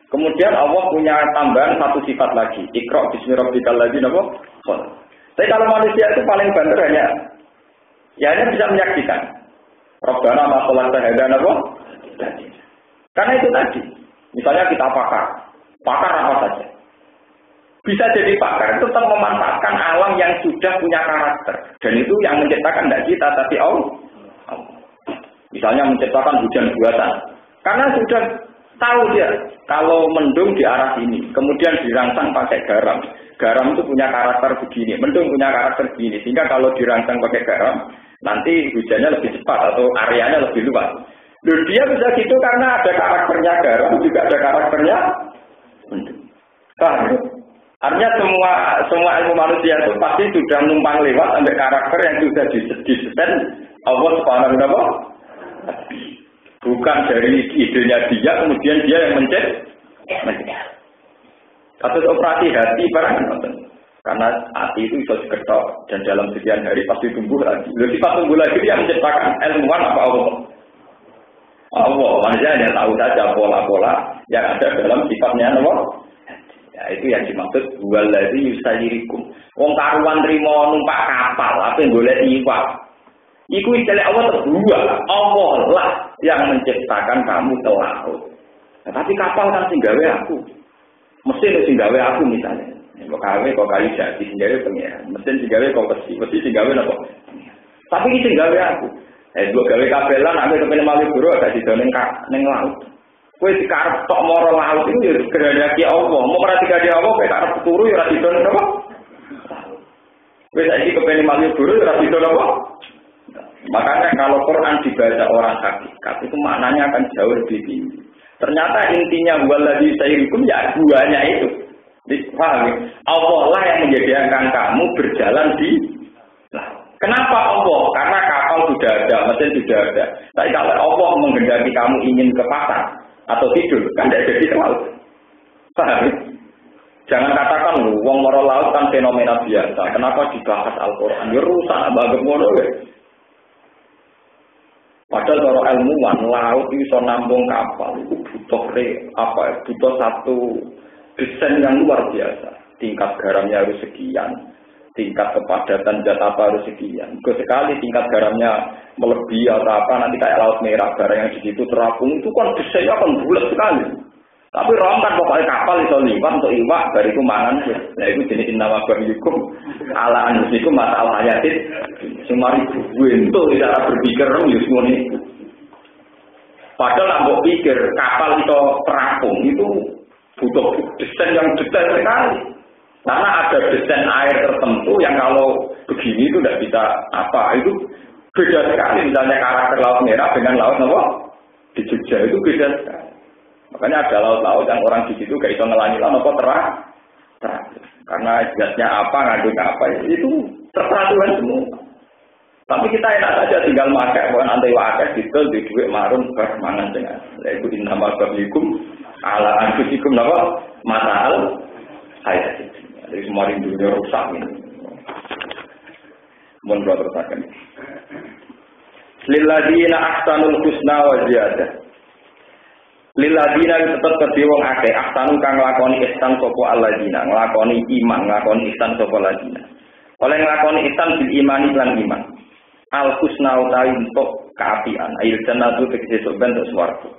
Kemudian Allah punya tambahan satu sifat lagi, Iqra bismi rabbikal ladzi khalaq. Tapi kalau manusia itu paling banter hanya bisa menyaksikan. Rabbana ma khalaqta hadza napa? Karena itu tadi. Misalnya kita pakar apa saja. Bisa jadi pakar tetap memanfaatkan alam yang sudah punya karakter. Dan itu yang menciptakan tidak kita, tapi Allah. Misalnya menciptakan hujan buatan. Karena sudah tahu dia, kalau mendung di arah sini, kemudian dirangsang pakai garam. Garam itu punya karakter begini, mendung punya karakter begini. Sehingga kalau dirangsang pakai garam, nanti hujannya lebih cepat atau areanya lebih luas. Loh, dia bisa gitu karena ada karakternya garam, juga ada karakternya mendung. Paham? Artinya semua ilmu manusia itu pasti sudah numpang lewat sampai karakter yang sudah disesuaikan Allah Subhanahu wa taala. Bukan dari idenya dia, kemudian dia yang mencipta. Kasus operasi hati barang nonton. Karena hati itu bisa diketok dan dalam sekian hari pasti tumbuh lagi. Lalu sifat tumbuh lagi yang menciptakan ilmuwan apa Allah? Allah, manusia hanya tahu saja pola-pola yang ada dalam sifatnya Allah. Ya, itu yang dimaksud waladzi yusayirikum. Wong karuan trimo numpak kapal, apa yang golek iwak. Iku istilah Allah berdua. Allah lah yang menciptakan kamu ke laut. Nah, tapi kapal kan sing gawe aku. Mesin sing gawe aku misalnya. Kok kayu jadi sing gawe pengen. Mesin sing gawe kok besi sing gawe napa? Tapi iki sing gawe aku. Gua gawe kabelan aku kepen Malioboro agak didone ning laut. Kowe dikarep tok moro laut itu ya kehendaki Allah. Mau perhatikan dia Allah kowe karep turu ya ora didone napa? Kowe saiki kepen Malioboro ya ora didone napa? Makanya kalau Quran dibaca orang hakikat itu maknanya akan jauh lebih tinggi. Ternyata intinya waladzi sayyikum ya duanya itu. Paham? Allah lah yang menyediakan kamu berjalan di laut. Kenapa Allah? Karena kapal sudah ada, mesin sudah ada. Tapi kalau Allah menghendaki kamu ingin ke pasar atau tidur, kan tidak jadi ke laut. Paham? Jangan katakan lu, wong moro laut kan fenomena biasa. Kenapa dibahas Al-Quran? Ya rusak, banget ngono ya. Padahal kalau ilmuwan laut bisa nampung kapal itu butuh satu desain yang luar biasa. Tingkat garamnya harus sekian, tingkat kepadatan zat apa harus sekian. Sekali tingkat garamnya melebihi atau apa nanti kayak laut merah barang yang di situ terapung itu kan desainnya kan bulat sekali. Tapi orang kan pokoknya kapal itu liwat untuk iwak dari itu mangan. Nah itu jenis nama berhukum ala anusikum mata al hayatit. Semari buento cara berpikir semua ini. Padahal ambok pikir kapal itu terapung itu butuh desain yang detail sekali. Karena ada desain air tertentu yang kalau begini itu tidak bisa apa itu beda sekali. Misalnya karakter laut merah dengan laut apa di Jogja itu beda sekali. Makanya ada laut-laut yang orang di situ gak bisa ngelangi laut apa terang. Karena gasnya apa ngandung apa itu terperaturan semua. Tapi kita enak saja tinggal makan, bukan antai wakas gitu, di duit marun bermangan dengan. Yaitu innama babikum ala anfusikum apa matal hayat. Jadi semua dunia rusak ini. Mohon doa terusakan. Lilladzina ahsanul husna wa ziyadah. Lilladzina tetep kedhe wong akeh ahsanu kang nglakoni ihsan sapa alladzina, nglakoni iman, nglakoni ihsan sapa alladzina. Oleh nglakoni ihsan bil imani lan iman. Al husna utawi untuk kaapian, ail jannatu tegese soben untuk swarga.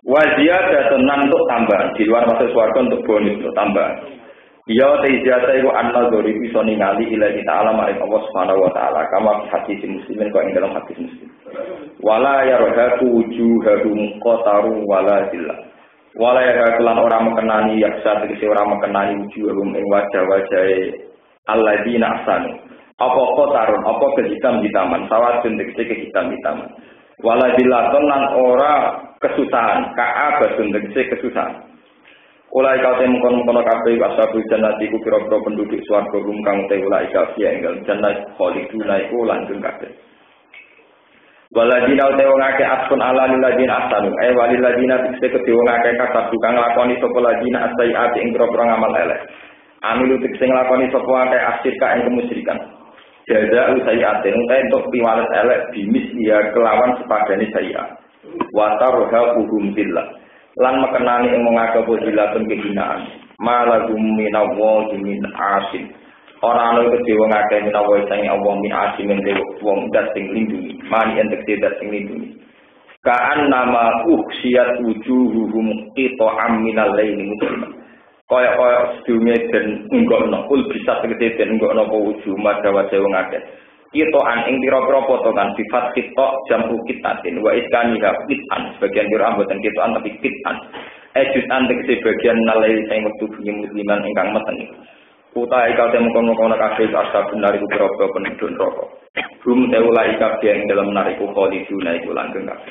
Wa ziyadah tenan untuk tambahan, di luar masuk swarga untuk bonus untuk tambahan. Ya ta'izata iku an-nazari bisa ningali ilahi ta'ala maring Allah Subhanahu wa taala kama fi hadis muslimin kok ing dalam hadis muslim. Wala yarhaku wujuhahum qataru wala zillah. Wala yarhaku lan ora mekenani yaksa tegese ora mekenani wujuhahum ing wajah-wajahe alladzina ahsanu. Apa qatarun apa kehitam-hitaman sawatun tegese kehitam-hitaman. Wala zillatun lan ora kesusahan ka'abatun tegese kesusahan. Ulai kau temu kono kabeh ashabul jannati ku pira-pira penduduk swarga rum kang te ulai kabeh enggal jannah khaliduna iku langgeng kabeh. Waladina uta wong akeh atfun ala liladina asanu waliladina tikse kedhe wong akeh kasab kang nglakoni sapa ladina asaiati ing grobro ngamal elek amilu tikse nglakoni sapa akeh asyirka ing kemusyrikan jaza usaiate untuk piwales elek bimis ya kelawan sepadane saya wa tarha hum billah lan mekenani ing wong akeh podilatun kehinaan malagum minawa min asin ora ana kedhe wong akeh menawa sing Allah min asimen wong dat sing lindungi mani entek dat sing lindungi kaan nama ukhsiyat wujuhuhum qita'am minal laili mutlima kaya sedunge den nggono kul bisa tegese den nggono apa wujuh madawa wong akeh qita'an ing pira-pira potongan sifat qita' jambu qitatin wa iskaniha qitan sebagian kira amboten qita'an tapi qitan ejutan tegese bagian nalai sing wektu musliman ingkang meteng utai kau temu kono kafe asal benar itu berapa penduduk rokok. Belum teulai kafe yang dalam nariku kholiduna itu langgeng kafe.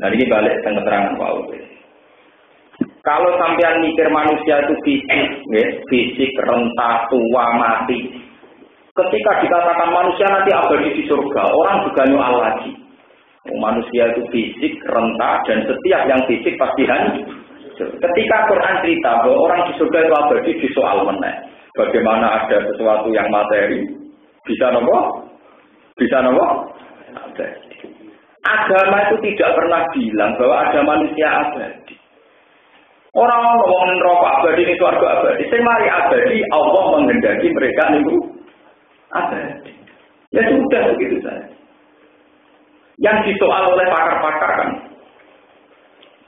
Nah ini balik tentang keterangan Paul. Kalau sampean mikir manusia itu fisik renta tua mati. Ketika dikatakan manusia nanti abadi di surga, orang juga nyual lagi. Manusia itu fisik renta dan setiap yang fisik pasti hancur. Ketika Quran cerita bahwa orang di surga itu abadi di soal meneh. Bagaimana ada sesuatu yang materi bisa nopo? Bisa nopo? Agama itu tidak pernah bilang bahwa ada manusia abadi. Orang ngomongin neraka abadi ini surga abadi. Sing mari abadi Allah menghendaki mereka niku abadi. Ya sudah begitu saja. Yang disoal oleh pakar-pakar kan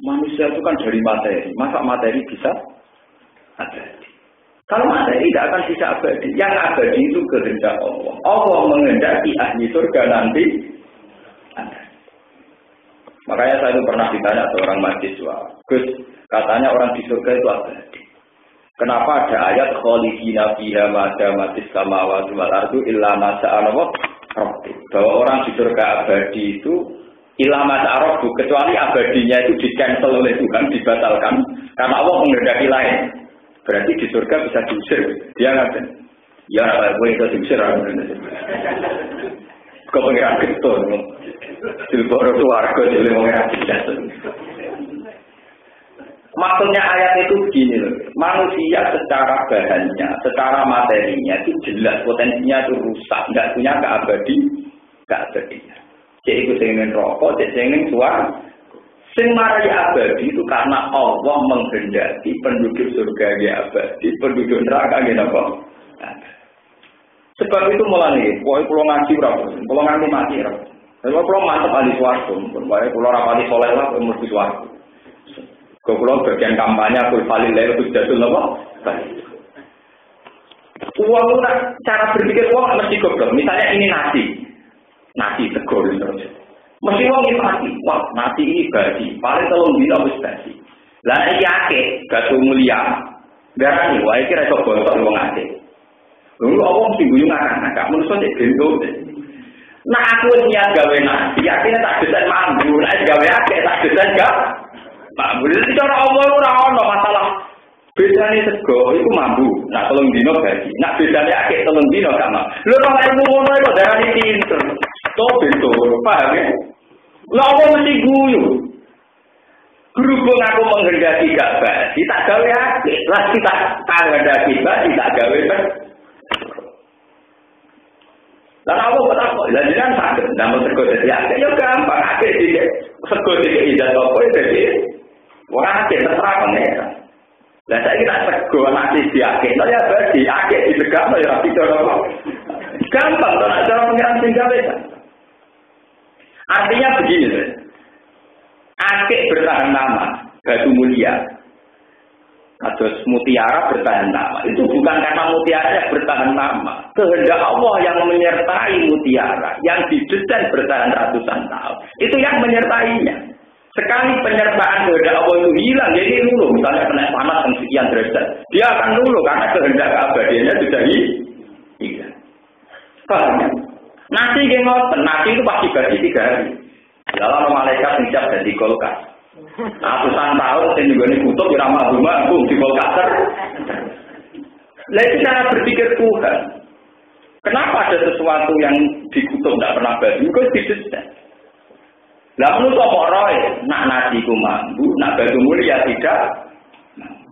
manusia itu kan dari materi. Masa materi bisa abadi? Kalau materi tidak akan bisa abadi. Yang abadi itu kehendak Allah. Allah menghendaki ahli surga nanti abadi. Makanya saya itu pernah ditanya seorang mahasiswa, Gus, katanya orang di surga itu abadi. Kenapa ada ayat khalidina fiha ma damatis samawati wal ardu illa ma sa'ala rabbuk? Bahwa orang di surga abadi itu ilama ta'arafu, kecuali abadinya itu di-cancel oleh Tuhan, dibatalkan karena Allah menghendaki lain. Berarti di surga bisa diusir. Dia ngatakan, ya gue itu diusir. Kau pengiran getol, silboro keluarga jadi pengiran getol. Maksudnya ayat itu begini loh, manusia secara bahannya, secara materinya itu jelas potensinya itu rusak, nggak punya keabadian. Cek itu ingin rokok, cek ingin suara. Sing marai abadi itu karena Allah menghendaki penduduk surga dia abadi, penduduk neraka dia apa? Sebab itu mulai, pokoknya pulau ngaji berapa, pulau ngaji mati berapa. Kalau pulau mantap ahli suaraku, pokoknya pulau rapati soleh lah, mesti suaraku. Kalau pulau bagian kampanye, pulau paling lain itu jatuh apa? Uang itu cara berpikir uang mesti goblok. Misalnya ini nasi tegor terus. Mesti wong iki mati. Wah, nasi ini basi. Paling 3 dina wis basi. Lah iki akeh, gatu mulia. Darani wae iki ra iso bosok wong akeh. Lha wong sing guyu ngakak, menungso nek bendo. Nah aku niat gawe nasi, akhirnya tak desain mambu. Nek gawe akeh tak desain gak. Mambu iki cara Allah ora ono masalah. Bedane sego iku mambu. Nah 3 dina basi. Nah bedane akeh 3 dina gak mambu. Lho ora ilmu ngono iku darani pinter. To betul, paham ya? Lah apa mesti guyu? Berhubung aku menghendaki gak basi, tak gawe akeh. Lah kita menghendaki basi, tak gawe basi. Lah apa kok? Lah jenengan saged ndamel sego dadi akeh ya gampang, akeh iki. Sego iki ijazah apa dadi? Ora akeh terserah pangeran. Lah saiki tak sego nasi diakeh, ya basi akeh disegam ya rapi cara. Gampang to nek cara pangeran sing gawe. Artinya begini, akik bertahan lama, batu mulia, atau mutiara bertahan lama. Itu bukan karena mutiara bertahan lama. Kehendak Allah yang menyertai mutiara, yang didesain bertahan ratusan tahun. Itu yang menyertainya. Sekali penyertaan kehendak Allah itu hilang, jadi luluh. Misalnya kena panas yang sekian derajat, dia akan luluh karena kehendak abadiannya sudah hilang. Paham ya? Nasi gengot, nasi itu pasti bagi 3 hari. Dalam malaikat siap jadi kulkas. Ratusan tahun saya juga ini kutub di ramah rumah, di kulkas. Lalu cara berpikir Tuhan. Kenapa ada sesuatu yang dikutuk tidak pernah baju? Itu didesain. Lah menurut roy, nak nasi ku mampu, nak batu mulia tidak.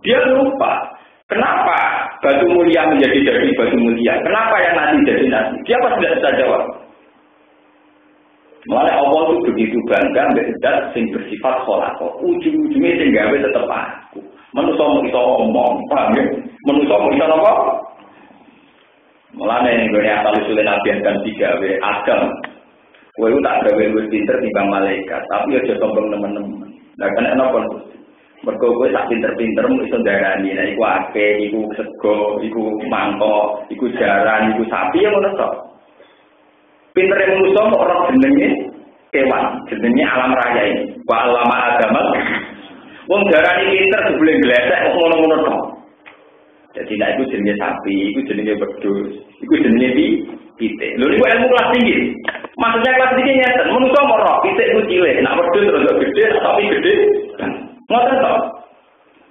Dia lupa. Kenapa batu mulia menjadi batu mulia? Kenapa yang nasi jadi nasi? Dia pasti tidak bisa jawab. Malah Allah itu begitu bangga zat sing bersifat kholaqah. Ujung-ujungnya sing gawe tetep aku. Manusa mau iso omong, paham ya? Manusa mau iso apa? Malah nek ngene asal usule Nabi dan digawe Adam. Kowe tak gawe luwih pinter timbang malaikat, tapi aja sombong teman-teman. Lah kan ana apa? Mergo kowe sak pinter-pinter mu iso ndarani, nek iku ake, iku sego, iku mangkok, iku jaran, iku sapi ya ngono to. Pintere manusa kok ora jenenge kewan, jenenge alam raya ini. Wa alama agama. Wong darani pinter jebule glesek kok ngono-ngono to. Jadi nek iku jenenge sapi, iku jenenge wedhus, iku jenenge pitik. Lho niku ilmu kelas tinggi. Maksudnya kelas tinggi nyata, manusa ora pitik iku cilik, nek wedhus terus gede, sapi gede. Ngoten to.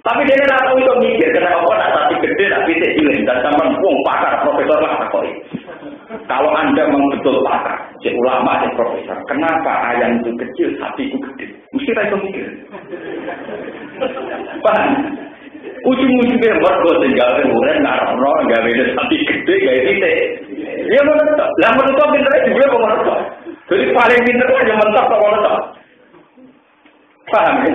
Tapi dia ora tau iso mikir kenapa nak sapi gede, nak pitik cilik, dan sampean wong pakar profesor lah takoki. Kalau Anda memang betul pakar, cek ulama, cek profesor, kenapa ayam itu kecil, sapi itu gede? Mesti tak mikir. Paham? Ujung-ujungnya mergo tinggal kemudian ngarep-ngarep gawe sapi gede, gawe pitik. Ya menurut, lah menurut pinternya juga kok menurut. Jadi paling pinter aja mentok kok menurut. Paham ya?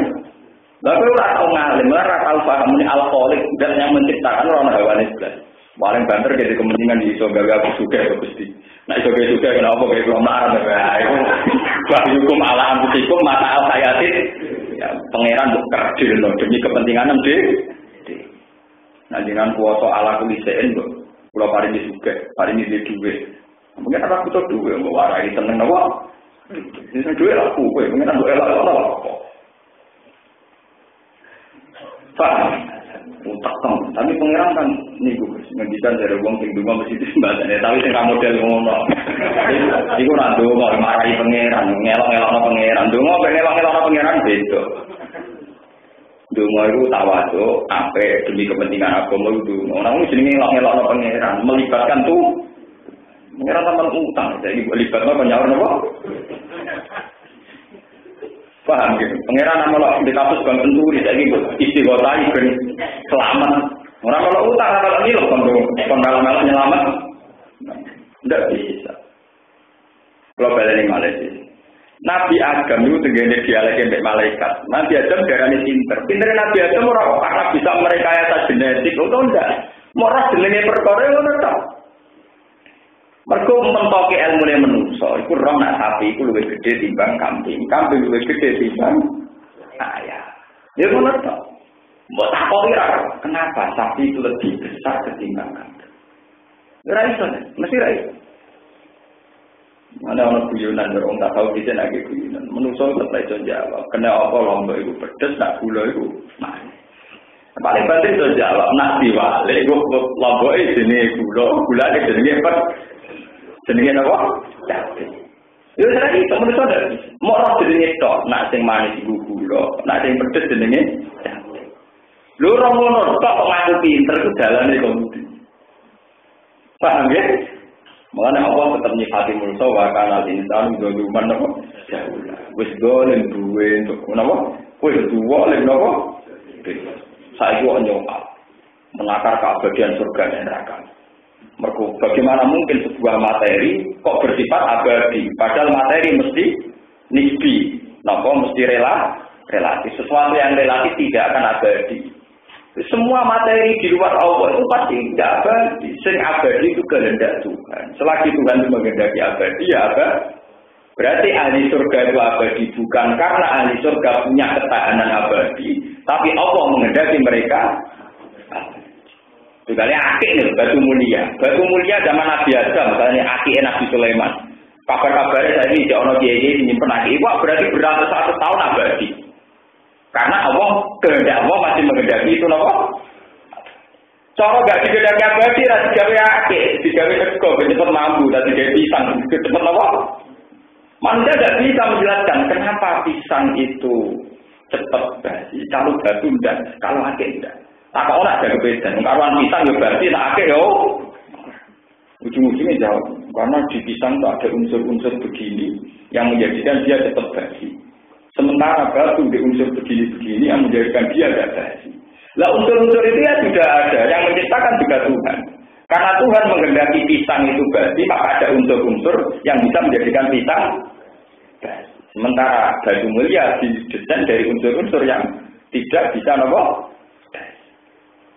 Lalu ora tau ngalim, ora tau paham ini alkoholik dan yang menciptakan orang hewan itu. Paling banter jadi kepentingan di iso gawe aku suka ya Gusti. Nek iso gawe suka kenapa gawe kelompok arep ya iku bahwa hukum ala anfusikum mata al hayatin ya pangeran mbok kerdilno demi kepentingan dhewe. Nah dengan kuwasa ala kulisein mbok kula paringi suka, paringi duwe. Mungkin ada aku tuh duwe mbok warai seneng napa? Wis duwe aku kowe, mungkin mbok elak apa. Paham? Utak tapi pengiran kan niku ngendikan dari wong sing donga mesti disembadane tapi sing model ngono. Iku ora donga marahi pengiran, ngelok-ngelokno pengiran. Donga ben ngelok-ngelokno pengiran beda. Donga iku tawadhu ape demi kepentingan agama itu. Ora mung jenenge ngelok-ngelokno pengiran, melibatkan tuh pengiran sampean utang, jadi melibatno penyaur napa? Paham gitu. Pengiran nama di kasus Bank Senturi saya gitu istiqotai ben selamat. Orang kalau utang kalau ini loh pengalaman nyelamat, tidak bisa. Kalau balik Malaysia, Nabi Adam itu tegene dialek malaikat. Nabi Adam darani pinter. Pinter Nabi Adam orang karena bisa merekayasa genetik atau enggak? Morah jenenge perkara ngono ta. Mergo mentoke ilmune menungso, iku roh nak sapi iku luwih gedhe timbang kambing, kambing luwih gedhe timbang ayam. Ya ngono to. Mbok takoki ra, kenapa sapi itu lebih besar ketimbang kambing? Ora iso, mesti ra iso. Mana ana guyonan orang tak tahu kita lagi guyonan. Menungso tetep iso jawab. Kena apa lombok iku pedes, nak gula iku nah. Paling penting iso jawab, nak diwale iku lomboke jenenge gulane jenenge jenenge apa? Daging. Yo saiki temen sadar. Mok ora jenenge tok, nak sing manis iku gula, nak sing pedes jenenge daging. Lho ora ngono tok kok ngaku pinter ku dalane kok. Paham ya? Mulane Allah tetep nyifati manusa wa kana insan doluman apa? Jaulah. Wis golek duwe untuk napa? Kowe duwe lek napa? Saiki kok nyokap menakar keabadian surga dan neraka. Mergo bagaimana mungkin sebuah materi kok bersifat abadi padahal materi mesti nisbi napa mesti relatif sesuatu yang relatif tidak akan abadi semua materi di luar Allah itu pasti tidak abadi sing abadi itu kehendak Tuhan selagi Tuhan itu menghendaki abadi ya abadi berarti ahli surga itu abadi bukan karena ahli surga punya ketahanan abadi tapi Allah menghendaki mereka juga ini akik nih, batu mulia zaman Nabi Adam, misalnya akik Nabi Sulaiman. Kabar-kabarnya saya ini tidak ada kiai menyimpan akik, wah berarti beratus 100 tahun abadi. Karena Allah kehendak Allah masih menghendaki itu nopo. Cara gak digedaki abadi, rasi gawe akik, digawe sego, cepat mampu, dan digawe pisang, cepat nopo. Manusia tidak bisa menjelaskan kenapa pisang itu cepat basi, kalau batu tidak, kalau akik tidak. Tak orang ada kebedaan. Karuan pisang yo berarti tak akeh yo. Ujung-ujungnya jauh, karena di pisang itu ada unsur-unsur begini yang menjadikan dia tetap basi. Sementara batu di unsur begini-begini yang menjadikan dia tidak basi. Lah unsur-unsur itu ya sudah ada, yang menciptakan juga Tuhan. Karena Tuhan menghendaki pisang itu basi, maka ada unsur-unsur yang bisa menjadikan pisang basi. Sementara batu mulia didesain dari unsur-unsur yang tidak bisa nopo.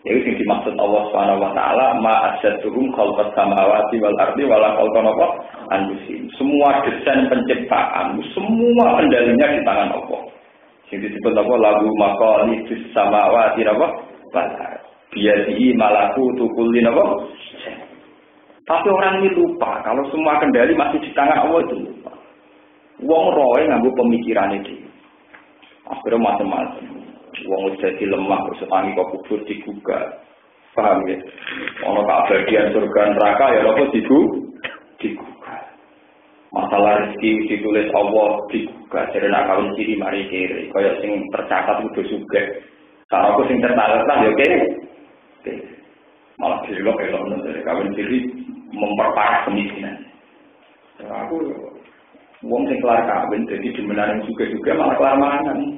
Itu yang dimaksud Allah Subhanahu wa taala, ma asyadduhum khalqas samawati wal ardi wala khalqan anfusihim. Semua desain penciptaan, semua kendalinya di tangan Allah. Sing disebut apa lagu maqalidus samawati wal ardi. Biadihi malakutu kulli napa. Tapi orang ini lupa kalau semua kendali masih di tangan Allah itu lupa. Wong roe nganggo pemikirane dhewe. Akhirnya macam-macam. Wong jadi lemah, setangi kok kubur digugah. Paham ya? Ono keabadian surga neraka ya apa digugah. Masalah rezeki ditulis Allah digugah. Jadi nak kawin ciri mari kiri. Kaya sing tercatat kudu sugih. Cara aku sing tercatat lah ya oke. Malah dilok-elok dari kawin ciri memperparah kemiskinan. Aku wong sing kelar kawin jadi dimenang juga malah kelamaan.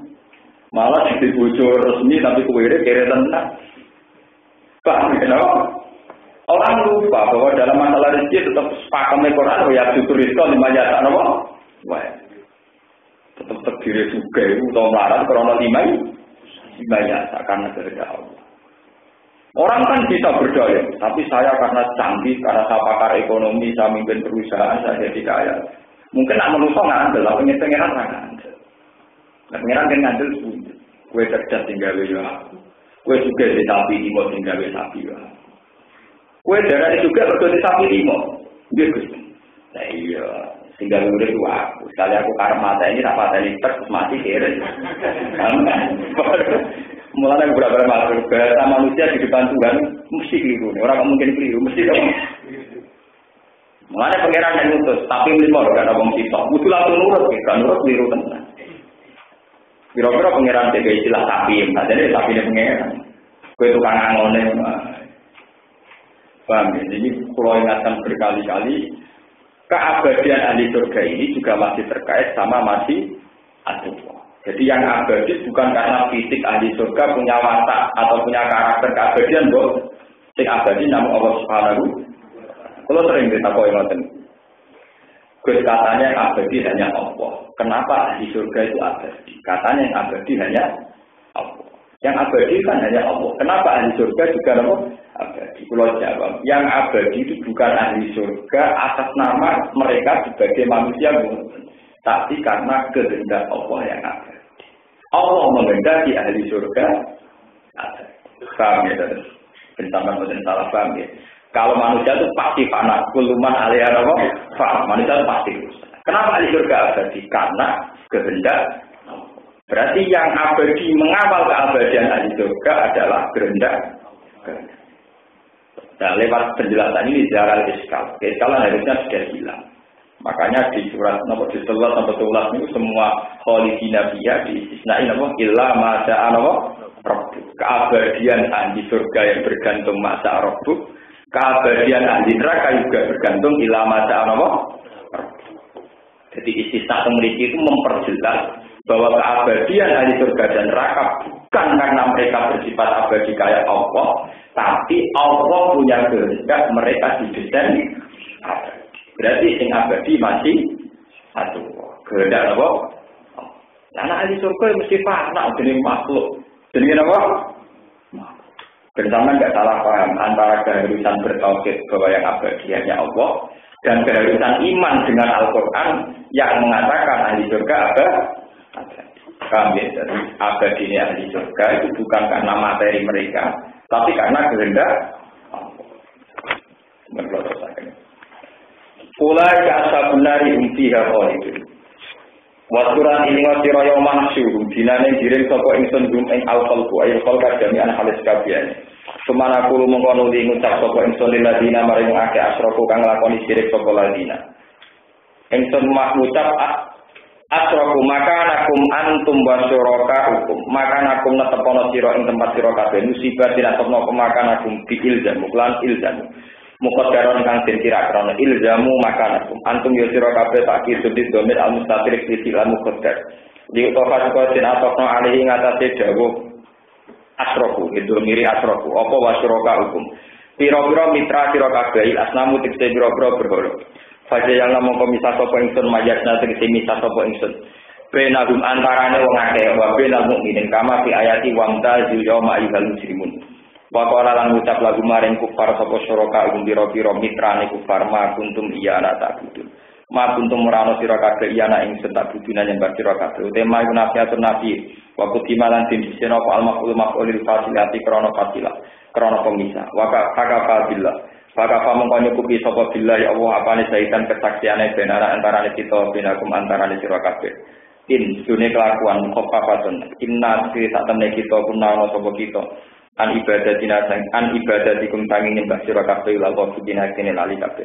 Malah jadi bocor resmi tapi kuwire kere tenan. Paham ya? Orang lupa bahwa dalam masalah rezeki tetap sepakatnya Quran ya dituliskan lima jasa apa? Wah. Tetap terdiri juga itu atau melarat karena lima jasa karena kehendak Allah. Orang kan bisa berdaya, tapi saya karena canggih, karena saya pakar ekonomi, saya mimpin perusahaan, saya jadi kaya. Mungkin nak menusuk nggak andel, tapi pengenan nggak andel. Pengenan kan ngandel sebut, kue cerdas tinggal ya, kue juga di sapi limo tinggal sapi ya, kue darah juga berdua di sapi limo, gitu. Nah iya, tinggal udah dua, sekali aku karma ini rapat ini terus mati kira, mulanya beberapa masuk bahasa manusia di depan Tuhan mesti keliru, orang mungkin keliru, mesti dong. Mulanya pengiran yang ngutus, tapi limo gak ada bom sitok, butuh langsung nurut, kan nurut keliru tenan. Kira-kira pengiran jaga istilah sapi, jadi sapi ini pengiran. Kue tukang angone, paham ya? Jadi kalau ingatkan berkali-kali, keabadian ahli surga ini juga masih terkait sama masih Allah. Jadi yang abadi bukan karena fisik ahli surga punya watak atau punya karakter keabadian, boh. Sing abadi namun Allah Subhanahu. Kalau sering kita kau ingatkan. Katanya yang abadi hanya Allah. Kenapa ahli surga itu abadi? Katanya yang abadi hanya Allah. Yang abadi kan hanya Allah. Kenapa ahli surga juga abadi? Kalau jawab, yang abadi itu bukan ahli surga atas nama mereka sebagai manusia, tapi karena kehendak Allah yang abadi. Allah menghendaki ahli surga abadi. Paham ya? Bentang-bentang salah paham ya? Kalau manusia itu pasti fana, kuluman alaiha apa? Fana. Manusia itu pasti rusak. Kenapa ahli surga abadi? Karena kehendak. Berarti yang abadi mengawal keabadian ahli surga adalah kehendak. Nah, lewat penjelasan ini jalan iskal. Iskalan harusnya sudah hilang. Makanya di surat nomor 11 sampai 12 itu semua khalidina fiha diistisnai nama illa ma syaa rabbuk. Keabadian ahli surga yang bergantung ma syaa rabbuk. Keabadian ahli neraka juga bergantung illa ma syaa rabbuk. Jadi istisna memiliki itu memperjelas bahwa keabadian ahli surga dan neraka bukan karena mereka bersifat abadi kayak Allah, tapi Allah punya kehendak mereka didesain abadi. Berarti yang abadi masih satu. Kehendak apa? Karena ahli surga mesti fana jenis makhluk. Jenis apa? Bersama nggak salah paham antara keharusan bertauhid bahwa yang abadi hanya Allah dan keharusan iman dengan Al-Quran yang mengatakan ahli surga abadi. Kami dari abadi ini ahli surga itu bukan karena materi mereka, tapi karena kehendak Allah. Ulai ashabunari umfiha khalidun. Wasuran ini wasira yauma nahsyurum dinane direng sapa ingsun gum ing al-khalqu ayil khalqa jami'an halis kabehane. Sumana kulo mengkono li ngucap sapa ingsun lil ladina maring akeh asrafu kang nglakoni syirik sapa ladina. Ingsun mak ngucap asrafu makanakum antum wasyuraka hukum. Makanakum netepono sira ing tempat sira kabeh musibah dinasabno pemakanakum bil ilzam lan ilzam. Muqaddaron kang den kira krana ilzamu makanakum antum yo sira kabeh tak kisudit domir al mustatir istilah muqaddar di tofa kok den atokno alihi ngatasé dawuh asroku itu miri asroku apa wasroka hukum pira-pira mitra sira kabeh asnamu tekse pira-pira berhala faja yang mongko misah sapa ingsun majasna tekse misah sapa ingsun benagum antarane wong akeh wa benal mukminin kama fi ayati wamta zil yauma ayyuhal muslimun. Waqala lan ucap lagu maring kufar sapa syuraka umbira-pira mitrane kufar ma kuntum iya ana ta'budun. Ma kuntum murano sira kabeh iya ana ing setak budunan nyembah sira kabeh. Tema iku nafiatun nafi wa kutimalan tin sira apa al-maqul maqulil fasilati krana fasilah krana pemisah. Wa ka billah. Fakafa mengko nyukupi sapa billah ya Allah apane saitan kesaksiane benara antarane kita binakum antarane sira kabeh. In dunia kelakuan khofafatun inna sri tak temne kita kuna sapa kita. An ibadatikum tanging nyembah sira kabeh lan kok dina kene lali kabeh.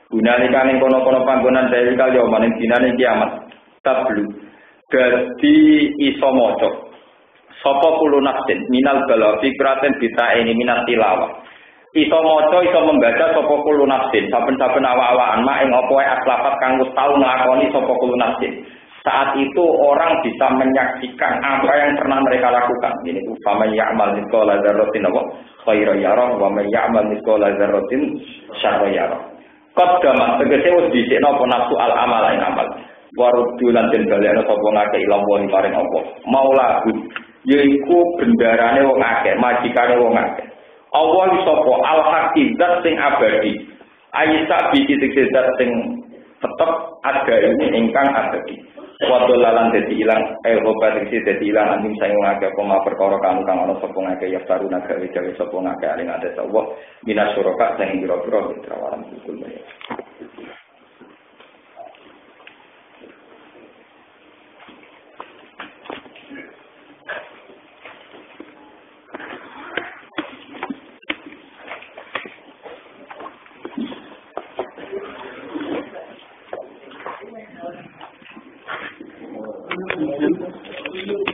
Gunalika ning kono-kono panggonan dhewe kali yo maning dinane kiamat. Tablu dadi iso maca. Sapa kulo nafsin minal bala fikraten bita ini minat tilawah. Iso maca iso membaca sapa kulo nafsin saben-saben awak-awakan mak ing apa wae aslafat kang wis tau nglakoni sapa kulo nafsin. Saat itu orang bisa menyaksikan apa yang pernah mereka lakukan. Ini faman ya'mal mithqala dzarratin khairan yarah wa man ya'mal mithqala dzarratin syarran yarah. Qaddama tegese wis dhisikno apa nafsu al amal ing amal. Waruddu lan den balekno sapa ngake ilang wong paring apa. Maula yaiku bendarane wong akeh, majikane wong akeh. Allah sapa al haqiqat sing abadi. Ayisa bi titik zat sing tetep ada ini ingkang abadi. Wadul lalan dadi ilang obat iki dadi ilang anjing sae ngake koma perkara kang ana sapa ngake ya saruna gawe gawe sapa ngake aling ade Allah minas suraka sing pira-pira trawalan kul Thank you.